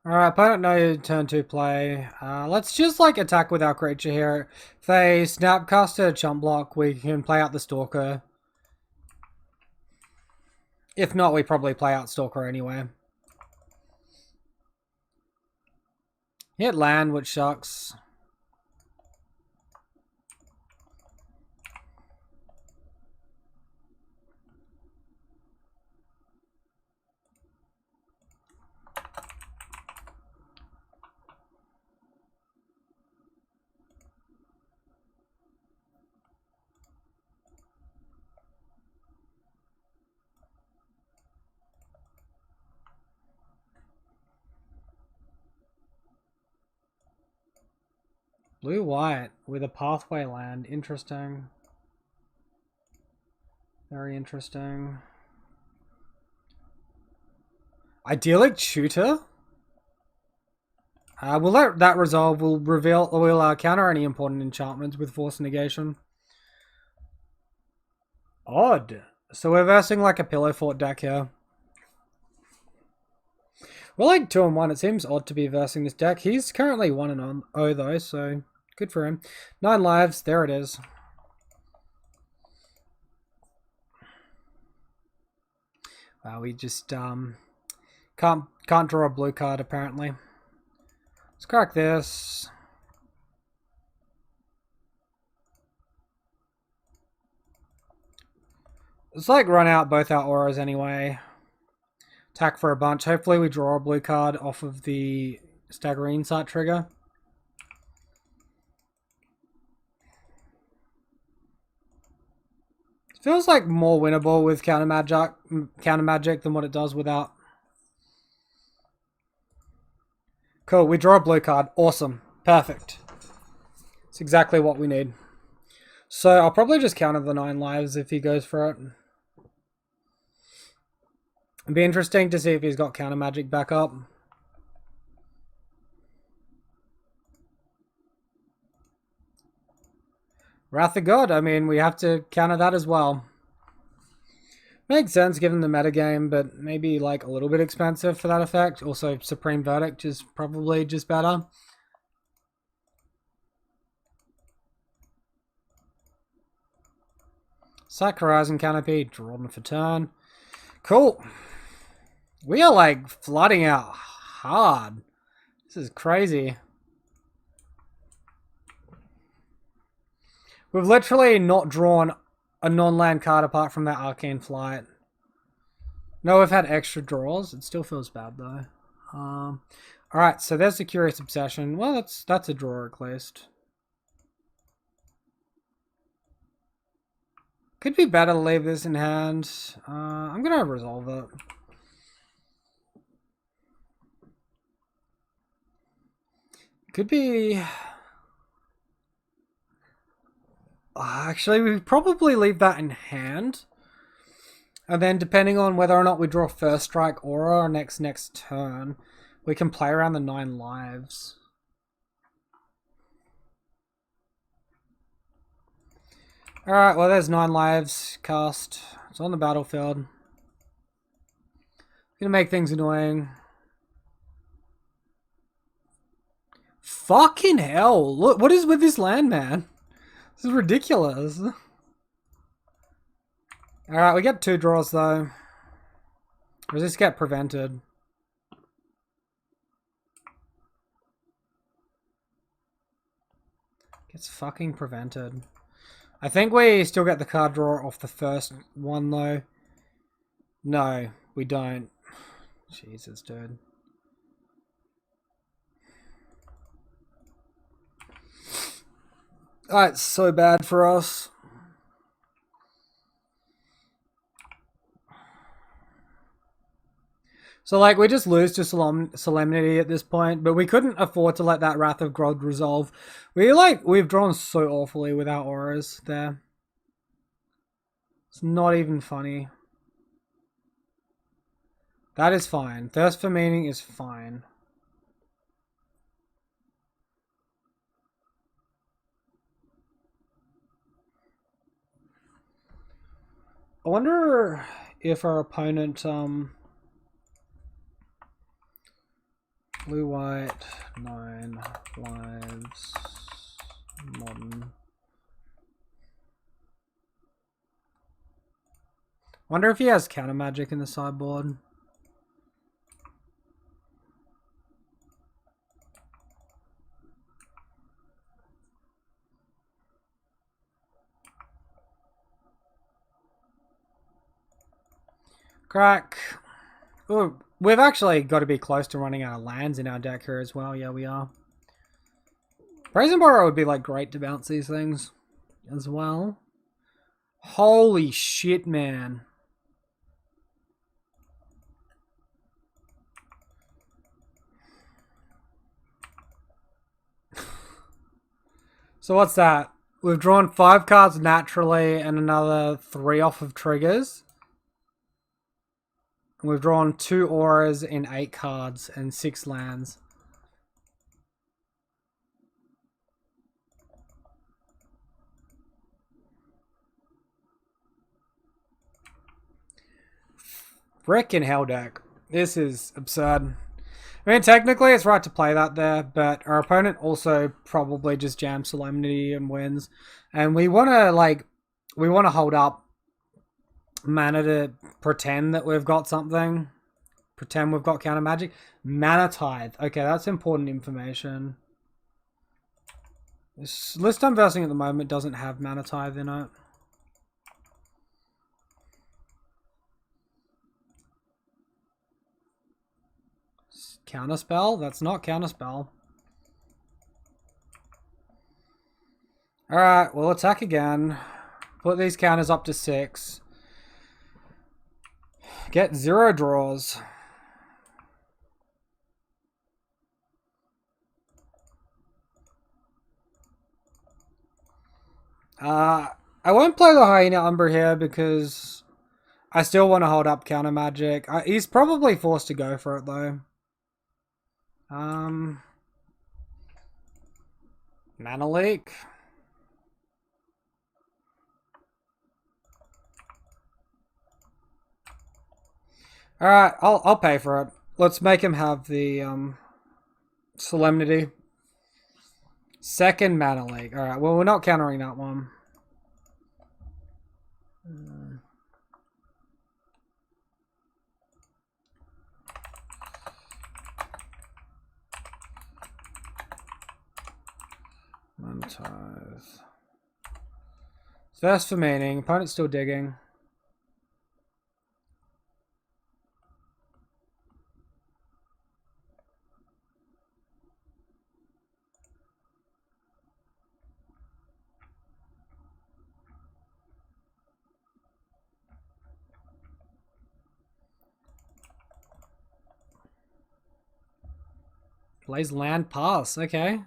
Alright, opponent no turn 2 play. Let's just like attack with our creature here. If they snapcast a chump block, we can play out the Stalker. If not, we probably play out Stalker anyway. Hit land, which sucks. Blue-white with a pathway land. Interesting. Very interesting. Idyllic Tutor? We'll let that resolve. We'll counter any important enchantments with Force Negation. Odd. So we're versing like a Pillow Fort deck here. We're like 2-1. It seems odd to be versing this deck. He's currently 1-0 though, so good for him. 9 lives. There it is. Wow, we just can't draw a blue card apparently. Let's crack this. Let's like run out both our auras anyway. Attack for a bunch. Hopefully we draw a blue card off of the Staggering Insight trigger. It feels like more winnable with counter magic than what it does without. Cool, we draw a blue card. Awesome. Perfect. It's exactly what we need. So I'll probably just counter the 9 lives if he goes for it. It'd be interesting to see if he's got counter magic back up. Wrath of God, I mean, we have to counter that as well. Makes sense given the metagame, but maybe like a little bit expensive for that effect. Also, Supreme Verdict is probably just better. Sack Horizon Canopy, drawn for turn. Cool. We are like flooding out hard. This is crazy. We've literally not drawn a non-land card apart from that Arcane Flight. No, we've had extra draws. It still feels bad though. Alright, so there's the Curious Obsession. Well, that's a draw at least. Could be better to leave this in hand. I'm gonna resolve it. Could be... actually, we probably leave that in hand. And then depending on whether or not we draw First Strike Aura or next turn, we can play around the 9 lives. Alright, well there's 9 lives cast. It's on the battlefield. Gonna make things annoying. Fucking hell! Look, what is with this land, man? This is ridiculous. Alright, we get 2 draws though. Or does this get prevented? Gets fucking prevented. I think we still get the card draw off the first one though. No, we don't. Jesus, dude. That's so bad for us. So, like, we just lose to Solemnity at this point, but we couldn't afford to let that Wrath of God resolve. We've drawn so awfully with our auras there. It's not even funny. That is fine. Thirst for Meaning is fine. I wonder if our opponent, blue, white, 9 lives, modern. Wonder if he has counter magic in the sideboard. Crack. Ooh, we've actually got to be close to running out of lands in our deck here as well. Yeah, we are. Brazen Borrower would be like great to bounce these things as well. Holy shit, man. So what's that? We've drawn 5 cards naturally and another 3 off of triggers. We've drawn 2 auras in 8 cards and 6 lands. Frickin' hell deck. This is absurd. I mean, technically it's right to play that there, but our opponent also probably just jams Solemnity and wins. And we want to hold up mana to pretend that we've got something. Pretend we've got counter magic. Mana Tithe. Okay, that's important information. This list I'm versing at the moment doesn't have Mana Tithe in it. Counterspell? That's not Counterspell. Alright, we'll attack again. Put these counters up to 6. Get 0 draws. I won't play the Hyena Umbra here because I still want to hold up counter magic. He's probably forced to go for it though. Mana Leak. Alright, I'll pay for it. Let's make him have the Solemnity. Second Mana Leak. Alright, well we're not countering that one. Tithe. Thirst for Meaning. Opponent's still digging. Plays land pass. Okay.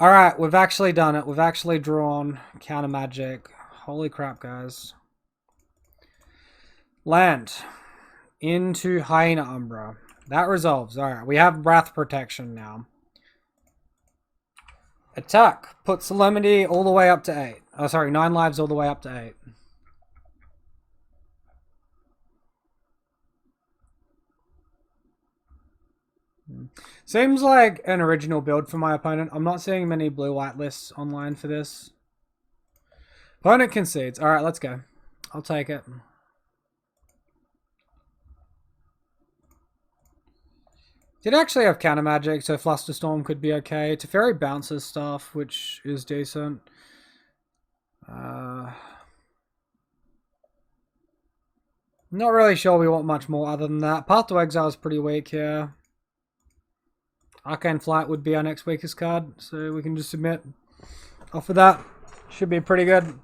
Alright, we've actually done it. We've actually drawn counter magic. Holy crap, guys. Land. Into Hyena Umbra. That resolves. Alright, we have Wrath Protection now. Attack. Put Solemnity all the way up to 8. Oh, sorry, 9 lives all the way up to 8. Seems like an original build for my opponent. I'm not seeing many blue-white lists online for this. Opponent concedes. Alright, let's go. I'll take it. Did actually have counter magic, so Flusterstorm could be okay. Teferi bounces stuff, which is decent. Not really sure we want much more other than that. Path to Exile is pretty weak here. Arcane Flight would be our next weakest card, so we can just submit off of that. Should be pretty good.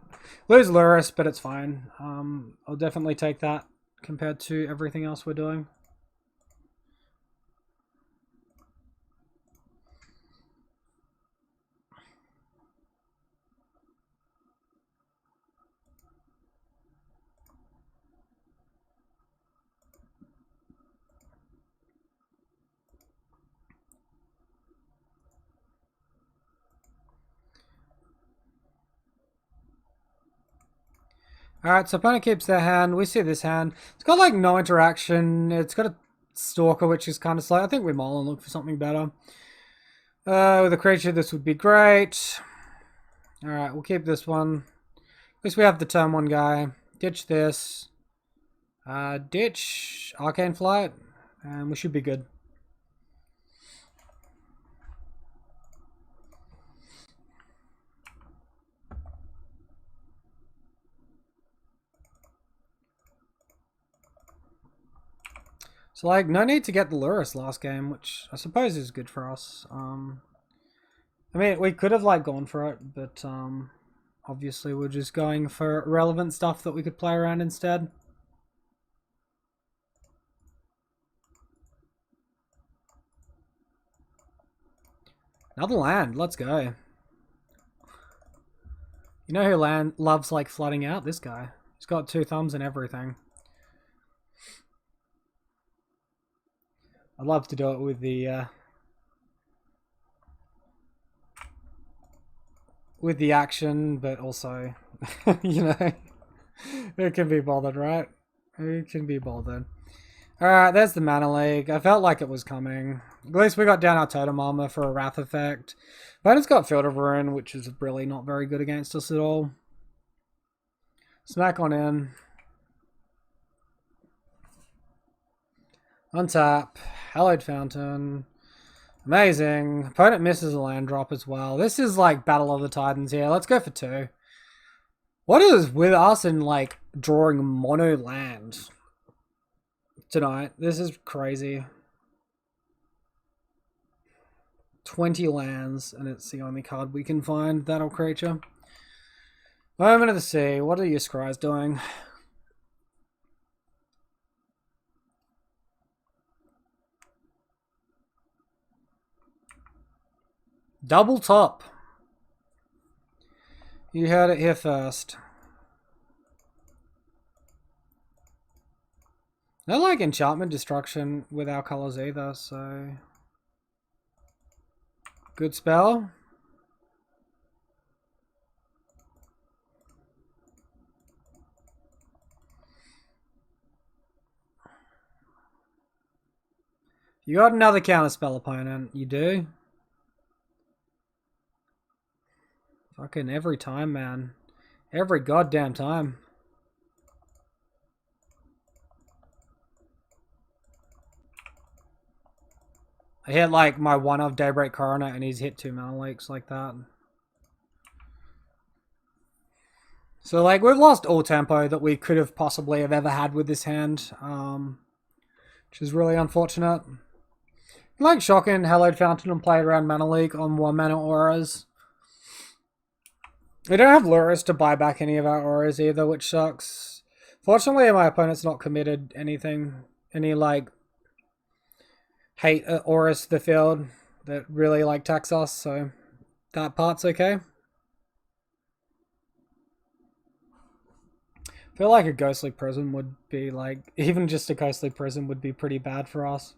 Lose Luris, but it's fine. I'll definitely take that compared to everything else we're doing. Alright, so opponent keeps their hand. We see this hand. It's got like no interaction. It's got a Stalker, which is kind of slow. I think we mull and look for something better. With a creature, this would be great. Alright, we'll keep this one. At least we have the turn 1 guy. Ditch this. Ditch Arcane Flight. And we should be good. So, like, no need to get the Luris last game, which I suppose is good for us. I mean, we could have, like, gone for it, but, obviously we're just going for relevant stuff that we could play around instead. Another land, let's go. You know who loves, like, flooding out? This guy. He's got 2 thumbs and everything. I'd love to do it with the action, but also, you know, who can be bothered, right? Who can be bothered? Alright, there's the Mana League. I felt like it was coming. At least we got down our Totem Armor for a Wrath effect. Opponent's got Field of Ruin, which is really not very good against us at all. Smack on in. Untap. Heliod Fountain. Amazing. Opponent misses a land drop as well. This is like Battle of the Titans here. Let's go for 2. What is with us and like drawing mono land tonight? This is crazy. 20 lands and it's the only card we can find. That'll creature. Moment of the Sea. What are your scries doing? Double top. You heard it here first. No like enchantment destruction with our colors either, so good spell. You got another counterspell opponent, you do. Fucking every time, man. Every goddamn time. I hit like my 1 of Daybreak Coroner and he's hit 2 Mana Leaks like that. So like we've lost all tempo that we could have possibly have ever had with this hand. Which is really unfortunate. Like shocking Hallowed Fountain and played around Mana Leak on 1 mana auras. We don't have Luris to buy back any of our auras either, which sucks. Fortunately, my opponent's not committed any like hate auras to the field that really like tax us, so that part's okay. I feel like a Ghostly Prison would be like, even just a Ghostly Prison would be pretty bad for us.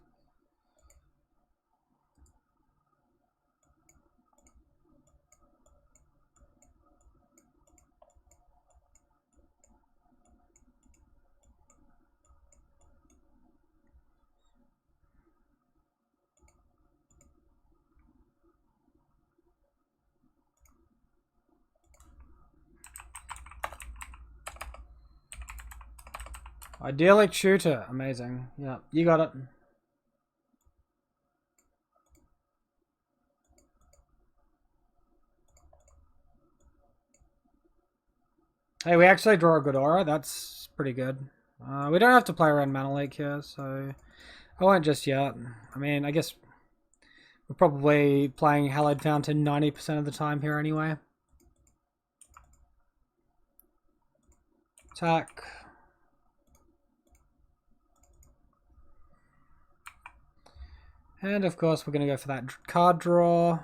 Idyllic Shooter. Amazing. Yeah, you got it. Hey, we actually draw a good aura. That's pretty good. We don't have to play around Mana Lake here, so I won't just yet. I mean, I guess we're probably playing Heliod Fountain 90% of the time here anyway. Attack. And of course we're going to go for that card draw.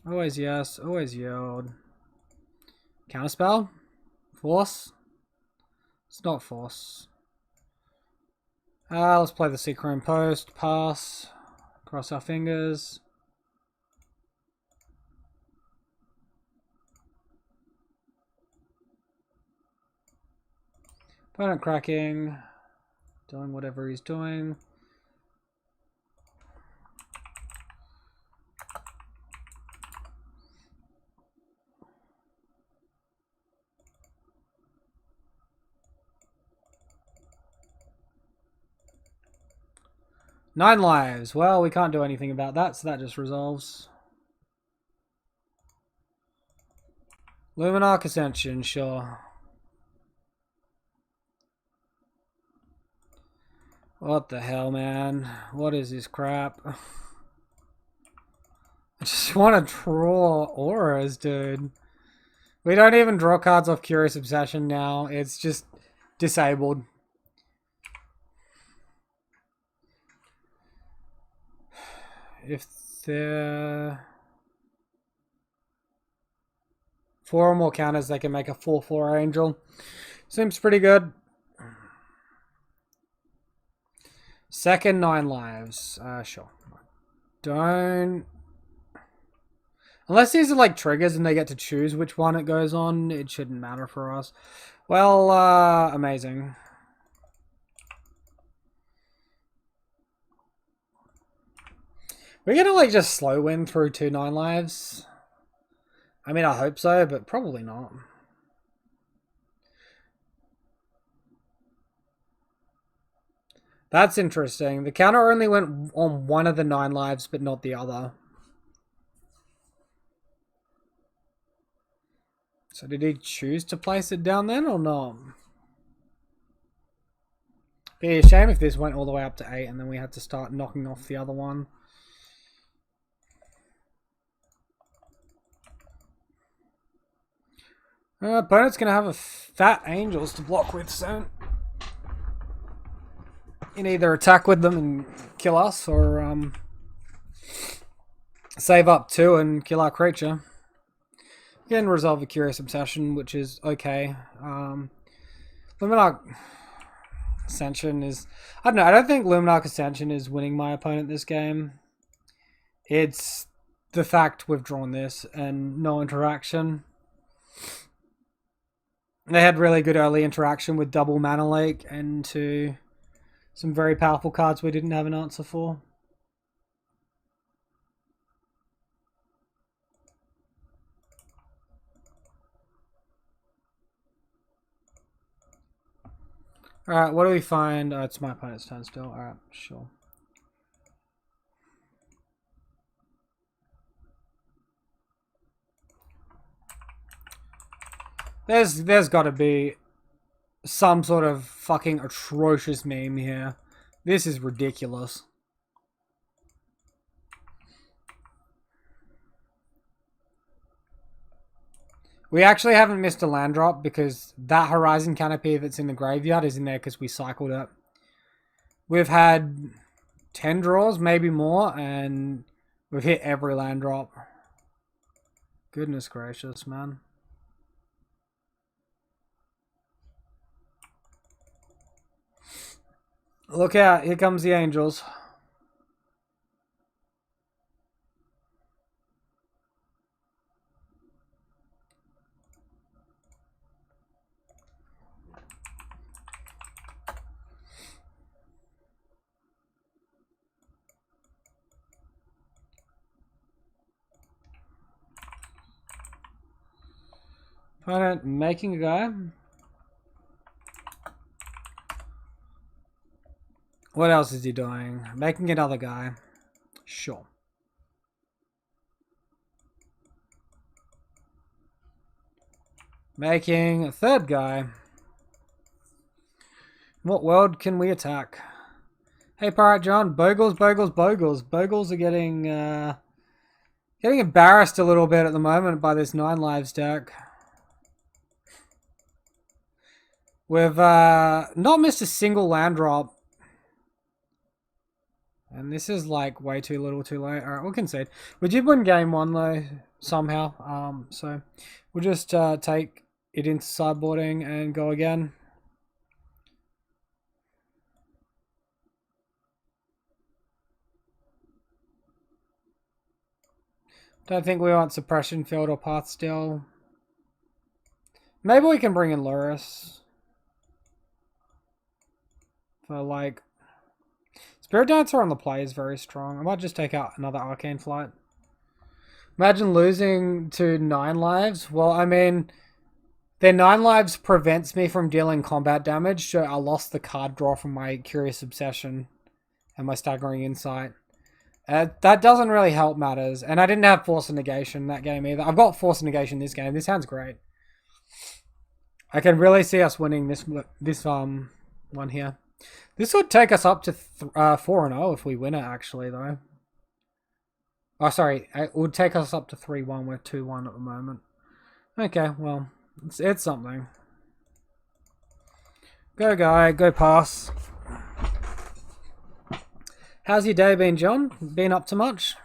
Always yes, always yield. Counterspell? Force? It's not force. Let's play the Secret Room Post. Pass. Cross our fingers. Opponent cracking. Doing whatever he's doing. Nine lives. Well, we can't do anything about that, so that just resolves. Luminarch Ascension, sure. What the hell, man? What is this crap? I just want to draw auras, dude. We don't even draw cards off Curious Obsession now. It's just disabled. If there 4 or more counters, they can make a 4/4 angel. Seems pretty good. Second 9 lives. Sure. Don't. Unless these are like triggers and they get to choose which one it goes on, it shouldn't matter for us. Well, amazing. We're gonna like just slow win through 2 9 lives. I mean, I hope so, but probably not. That's interesting. The counter only went on one of the 9 lives, but not the other. So did he choose to place it down then or not? Be a shame if this went all the way up to 8 and then we had to start knocking off the other one. Opponent's going to have a fat angels to block with soon. You can either attack with them and kill us, or save up 2 and kill our creature. Again, resolve a Curious Obsession, which is okay. Luminarch Ascension is... I don't know, I don't think Luminarch Ascension is winning my opponent this game. It's the fact we've drawn this and no interaction. They had really good early interaction with double Mana Lake and to some very powerful cards we didn't have an answer for. Alright, what do we find? Oh, it's my opponent's turn still. Alright, sure. There's got to be some sort of fucking atrocious meme here. This is ridiculous. We actually haven't missed a land drop because that Horizon Canopy that's in the graveyard is in there because we cycled it. We've had 10 draws, maybe more, and we've hit every land drop. Goodness gracious, man. Look out, here comes the angels. Opponent making a guy. What else is he doing? Making another guy. Sure. Making a third guy. What world can we attack? Hey, Pirate John. Bogles. Bogles are getting embarrassed a little bit at the moment by this 9 lives deck. We've not missed a single land drop. And this is like way too little too late. Alright, we'll concede. We did win game 1 though, somehow. So we'll just take it into sideboarding and go again. Don't think we want Suppression Field or Path still. Maybe we can bring in Lurrus. For like... Spirit Dancer on the play is very strong. I might just take out another Arcane Flight. Imagine losing to 9 lives. Well, I mean... Their 9 lives prevents me from dealing combat damage, so I lost the card draw from my Curious Obsession and my Staggering Insight. That doesn't really help matters. And I didn't have Force of Negation that game either. I've got Force of Negation this game. This sounds great. I can really see us winning this one here. This would take us up to 4-0 if we win it, actually, though. Oh, sorry. It would take us up to 3-1. We're 2-1 at the moment. Okay, well, it's something. Go, guy. Go, pass. How's your day been, John? Been up to much?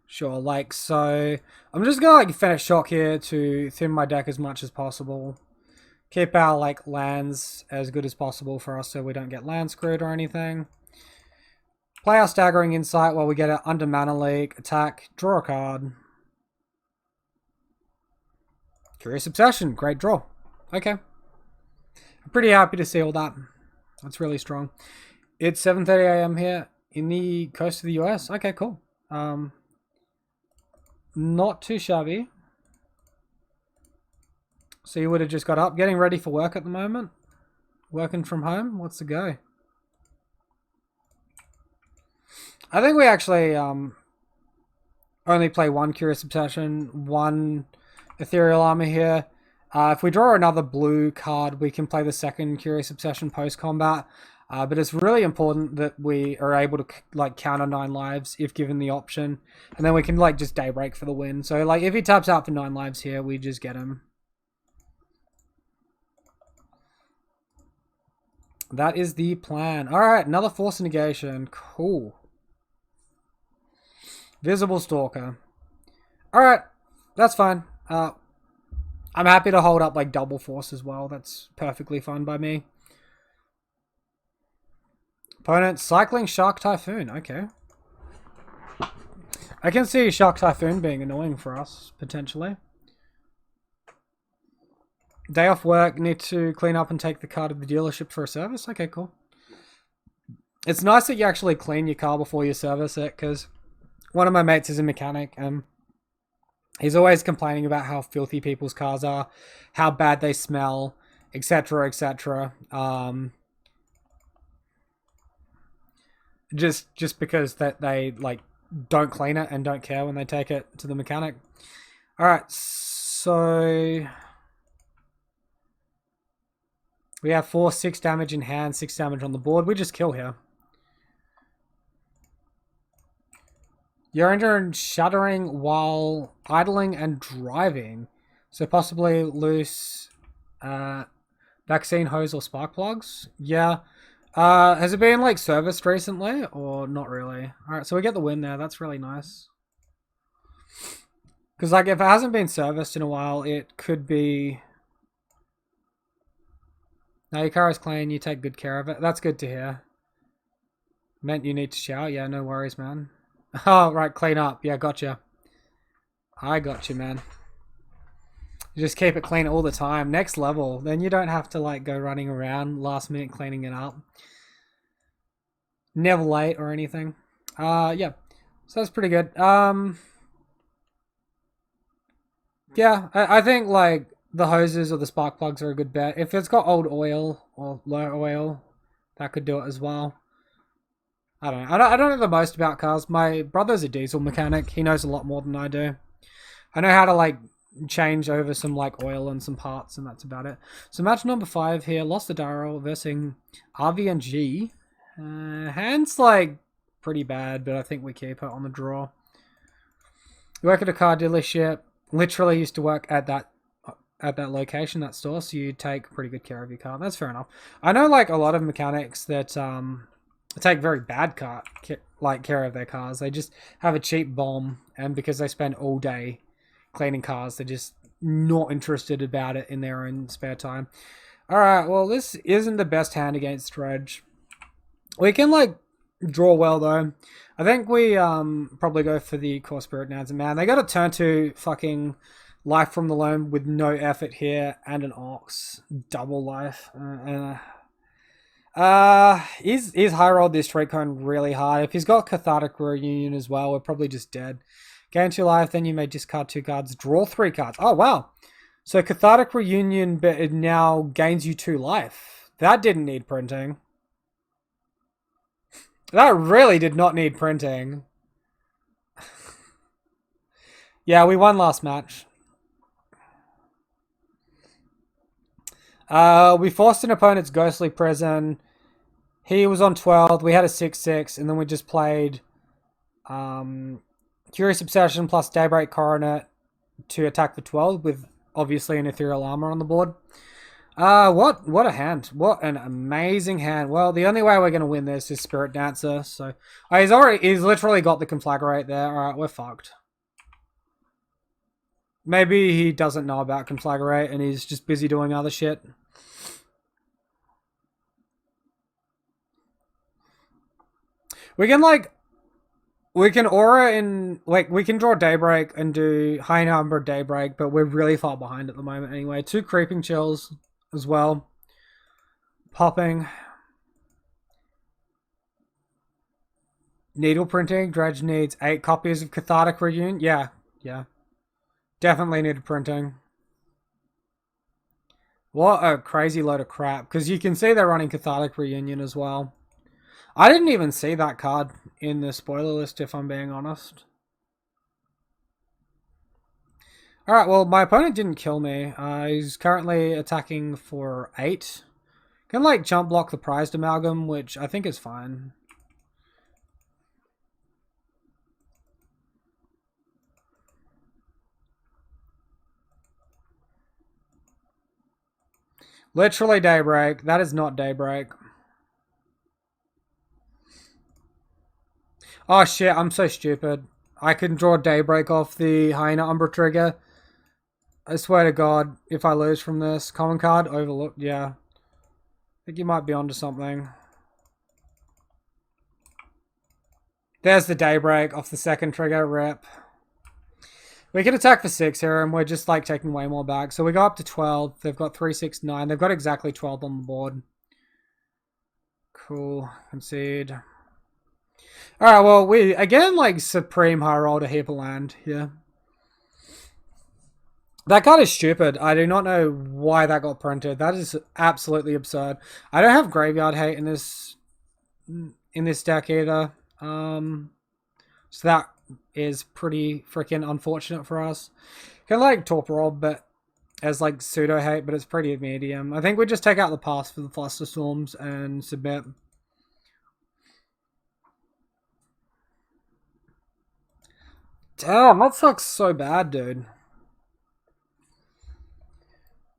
Sure, like, so... I'm just gonna, like, finish shock here to thin my deck as much as possible. Keep our, like, lands as good as possible for us so we don't get land screwed or anything. Play our Staggering Insight while we get it under Mana Leak, attack, draw a card. Curious Obsession, great draw. Okay. I'm pretty happy to see all that. That's really strong. It's 7:30 AM here in the coast of the US. Okay, cool. Not too shabby. So you would have just got up, getting ready for work at the moment? Working from home? What's the go? I think we actually only play one Curious Obsession, one Ethereal Armor here. If we draw another blue card, we can play the second Curious Obsession post-combat. But it's really important that we are able to like counter 9 lives if given the option. And then we can like just Daybreak for the win. So like if he taps out for 9 lives here, we just get him. That is the plan. Alright, another Force of Negation. Cool. Visible Stalker. Alright, that's fine. I'm happy to hold up like double force as well. That's perfectly fine by me. Opponent, Cycling Shark Typhoon. Okay. I can see Shark Typhoon being annoying for us, potentially. Day off work, need to clean up and take the car to the dealership for a service. Okay, cool. It's nice that you actually clean your car before you service it, because one of my mates is a mechanic, and he's always complaining about how filthy people's cars are, how bad they smell, etc., etc. Just because that they like don't clean it and don't care when they take it to the mechanic. All right, so we have 6 damage in hand, 6 damage on the board. We just kill here. You're injured shuddering while idling and driving. So possibly loose vaccine hose or spark plugs. Yeah. Has it been like serviced recently or not really? Alright, so we get the win there. That's really nice. Because like if it hasn't been serviced in a while, it could be... Now your car is clean, you take good care of it. That's good to hear. Meant you need to shower? Yeah, no worries, man. Oh, right, clean up. Yeah, gotcha. I got you, man. You just keep it clean all the time. Next level. Then you don't have to, like, go running around last minute cleaning it up. Never late or anything. Yeah. So that's pretty good. Yeah, I think, like, the hoses or the spark plugs are a good bet. If it's got old oil or low oil. That could do it as well. I don't know. I don't know the most about cars. My brother's a diesel mechanic. He knows a lot more than I do. I know how to like change over some like oil and some parts, and that's about it. So match number 5 here. Lost the Darrell versus RV and G. Hand's like pretty bad, but I think we keep it on the draw. You work at a car dealership. Literally used to work at that location, that store, so you take pretty good care of your car. That's fair enough. I know like a lot of mechanics that take very bad care of their cars. They just have a cheap bomb, and because they spend all day cleaning cars, they're just not interested about it in their own spare time. Alright, well this isn't the best hand against Dredge. We can like draw well though. I think we probably go for the Core Spirit Nansen. Man, they got a turn to fucking Life from the Loam with no effort here, and an Ox. Double life. He's high rolled this Street Cone really hard. If he's got Cathartic Reunion as well, we're probably just dead. Gain 2 life, then you may discard 2 cards, draw 3 cards. Oh wow. So Cathartic Reunion, but it now gains you 2 life. That didn't need printing. That really did not need printing. Yeah, we won last match. We forced an opponent's Ghostly Prison. He was on 12. We had a 6/6, and then we just played Curious Obsession plus Daybreak Coronet to attack for 12 with obviously an Ethereal Armor on the board. What a hand. What an amazing hand. Well, the only way we're going to win this is Spirit Dancer. So he's literally got the Conflagrate there. Alright, we're fucked. Maybe he doesn't know about Conflagrate and he's just busy doing other shit. We can aura in, like, we can draw Daybreak and do high number Daybreak, but we're really far behind at the moment anyway. 2 Creeping Chills as well. Popping. Needle printing. Dredge needs 8 copies of Cathartic Reunion. Yeah. Definitely needed printing. What a crazy load of crap. Because you can see they're running Cathartic Reunion as well. I didn't even see that card in the spoiler list, if I'm being honest. Alright, well, my opponent didn't kill me. He's currently attacking for 8. Can, like, jump block the Prized Amalgam, which I think is fine. Literally Daybreak. That is not Daybreak. Oh shit, I'm so stupid. I can draw Daybreak off the Hyena Umbra trigger. I swear to God, if I lose from this. Common card, overlooked, yeah. I think you might be onto something. There's the Daybreak off the second trigger, rip. We can attack for 6 here, and we're just like taking way more back. So we go up to 12. They've got 3, 6, 9. They've got exactly 12 on the board. Cool. Concede. Alright, well, we, again, like, supreme high roll to heap of land here. That card is stupid. I do not know why that got printed. That is absolutely absurd. I don't have Graveyard Hate in this deck either. So that is pretty freaking unfortunate for us. Kind of like Torpor, but as like pseudo hate, but it's pretty medium. I think we just take out the pass for the Flusterstorms and submit. Damn, that sucks so bad, dude.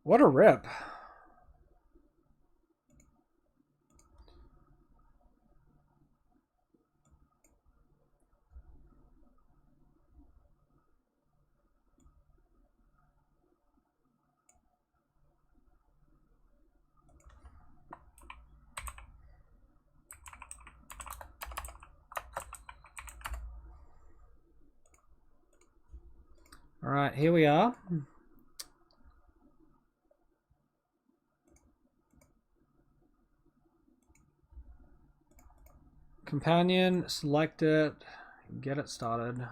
What a rip. Alright, here we are. Companion, select it, get it started.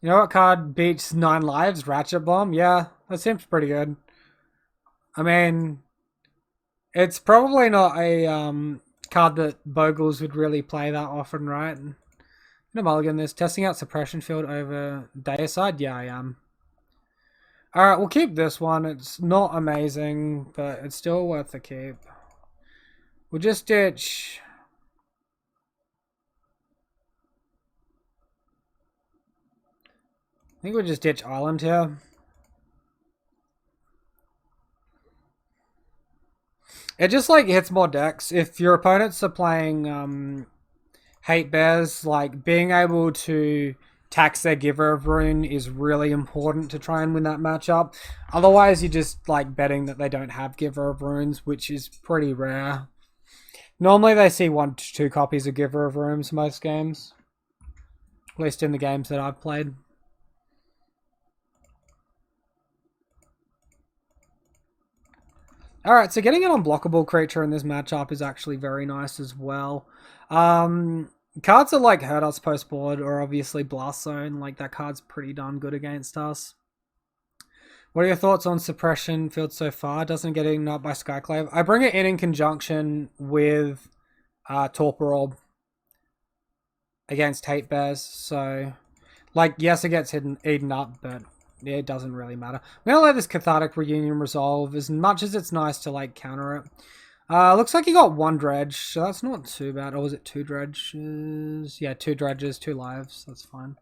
You know what card beats 9 lives? Ratchet Bomb? Yeah, that seems pretty good. I mean, it's probably not a card that Bogles would really play that often, right? No mulligan this. Testing out Suppression Field over Deicide? Yeah, I am. Alright, we'll keep this one. It's not amazing, but it's still worth the keep. We'll just ditch... I think we'll just ditch Island here. It just like hits more decks. If your opponents are playing Hate Bears, like being able to tax their Giver of Rune is really important to try and win that matchup. Otherwise, you're just like betting that they don't have Giver of Runes, which is pretty rare. Normally, they see 1 to 2 copies of Giver of Runes most games, at least in the games that I've played. Alright, so getting an unblockable creature in this matchup is actually very nice as well. Cards that like hurt us post board or obviously Blast Zone, like that card's pretty darn good against us. What are your thoughts on Suppression Field so far? Doesn't get eaten up by Skyclave. I bring it in conjunction with Torpor Orb against Hate Bears, so like yes it gets eaten up, but it doesn't really matter. I'm gonna let this Cathartic Reunion resolve as much as it's nice to like counter it. Looks like he got 1 Dredge, so that's not too bad. Or was it 2 Dredges? Yeah, 2 Dredges, 2 lives. That's fine.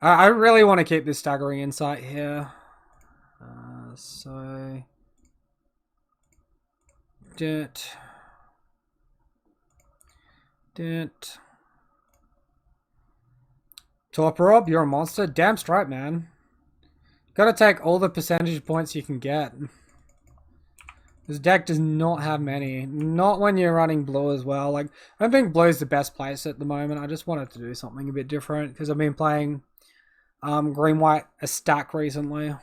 I really want to keep this Staggering Insight here. So... Dirt. Torpor, you're a monster? Damn straight, man. Gotta take all the percentage points you can get. This deck does not have many. Not when you're running blue as well. Like, I don't think blue is the best place at the moment. I just wanted to do something a bit different because I've been playing green-white a stack recently.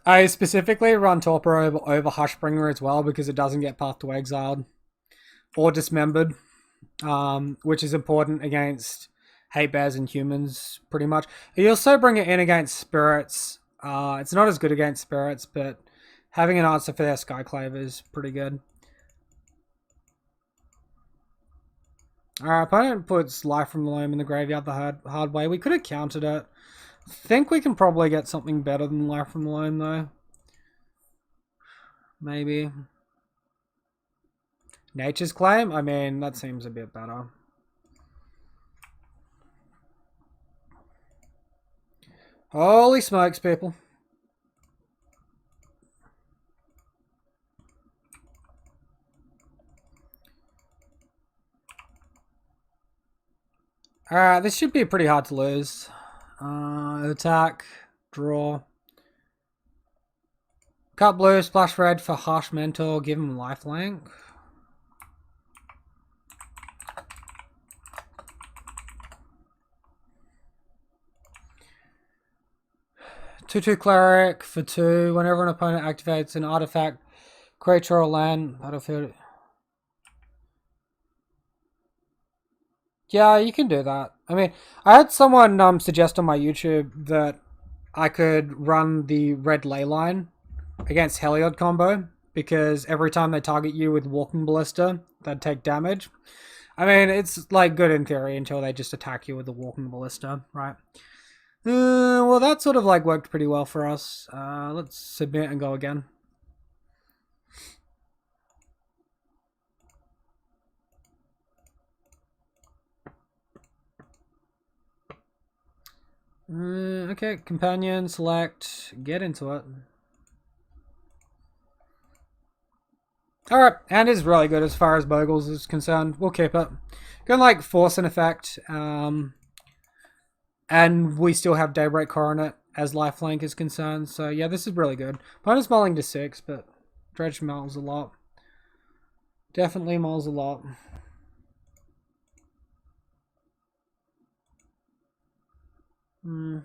I specifically run Torpor over Hushbringer as well because it doesn't get Path to Exiled or Dismembered, which is important against Hate Bears and humans, pretty much. You also bring it in against Spirits. It's not as good against Spirits, but having an answer for their Skyclave is pretty good. Our opponent puts Life from the Loam in the graveyard the hard way. We could have countered it. I think we can probably get something better than Life from the Loam, though. Maybe. Nature's Claim? I mean, that seems a bit better. Holy smokes, people. Alright, this should be pretty hard to lose. Attack, draw. Cut blue, splash red for Harsh Mentor, give him lifelink. Two Cleric for 2. Whenever an opponent activates an artifact, creature or land, battlefield. Yeah, you can do that. I mean, I had someone suggest on my YouTube that I could run the red ley line against Heliod combo because every time they target you with Walking Ballista, they'd take damage. I mean, it's like good in theory until they just attack you with the Walking Ballista, right? Well, that sort of like worked pretty well for us. Let's submit and go again. Okay, companion, select, get into it. Alright, and is really good as far as Bogles is concerned. We'll keep it. Gonna like force an effect. And we still have Daybreak Coronet as lifelink is concerned. So yeah, this is really good. Bonus mulling to 6, but Dredge mulls a lot. Definitely mulls a lot. I'm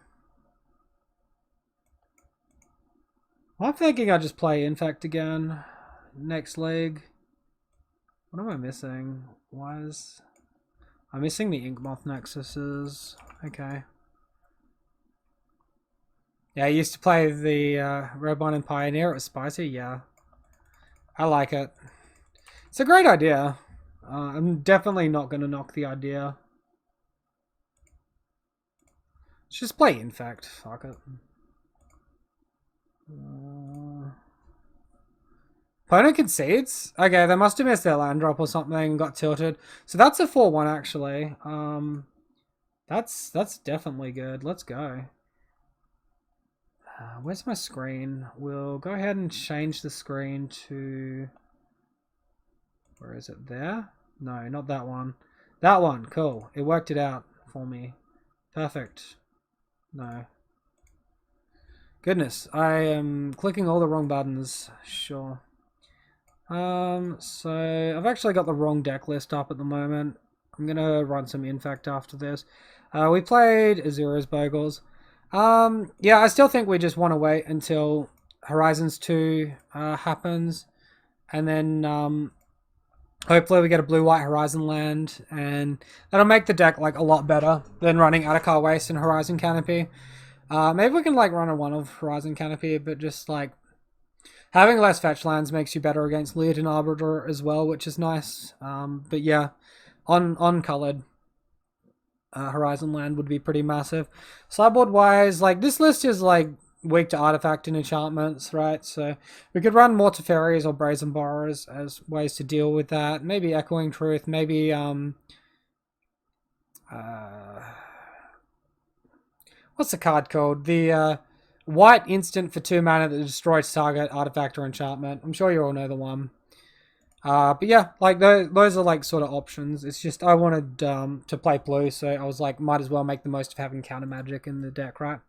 thinking I just play Infect again. Next leg. What am I missing? Why is... I'm missing the Yawgmoth Nexuses. Okay. Yeah, I used to play the Robon and Pioneer. It was spicy. Yeah. I like it. It's a great idea. I'm definitely not going to knock the idea. Let's just play Infect. Fuck it. Opponent concedes? Okay, they must have missed their land drop or something and got tilted. So that's a 4-1 actually. That's definitely good. Let's go. Where's my screen? We'll go ahead and change the screen to... Where is it? There? No, not that one. That one. Cool. It worked it out for me. Perfect. No. Goodness, I am clicking all the wrong buttons. Sure. So I've actually got the wrong deck list up at the moment. I'm gonna run some Infect after this. We played Azura's Bogles. Yeah, I still think we just want to wait until Horizons 2 happens, and then hopefully we get a blue-white Horizon land, and that'll make the deck like a lot better than running Atakar Waste and Horizon Canopy. Maybe we can like run a one of Horizon Canopy, but just like having less fetch lands makes you better against Heliod and Arbiter as well, which is nice. But yeah, on colored. Horizon land would be pretty massive. Sideboard wise, like this list is like weak to artifact and enchantments, right? So we could run more Teferis or Brazen Borrowers as ways to deal with that. Maybe Echoing Truth, maybe what's the card called? The white instant for 2 mana that destroys target artifact or enchantment. I'm sure you all know the one. But yeah, like those are like sort of options. It's just I wanted to play blue, so I was like, might as well make the most of having counter magic in the deck, right?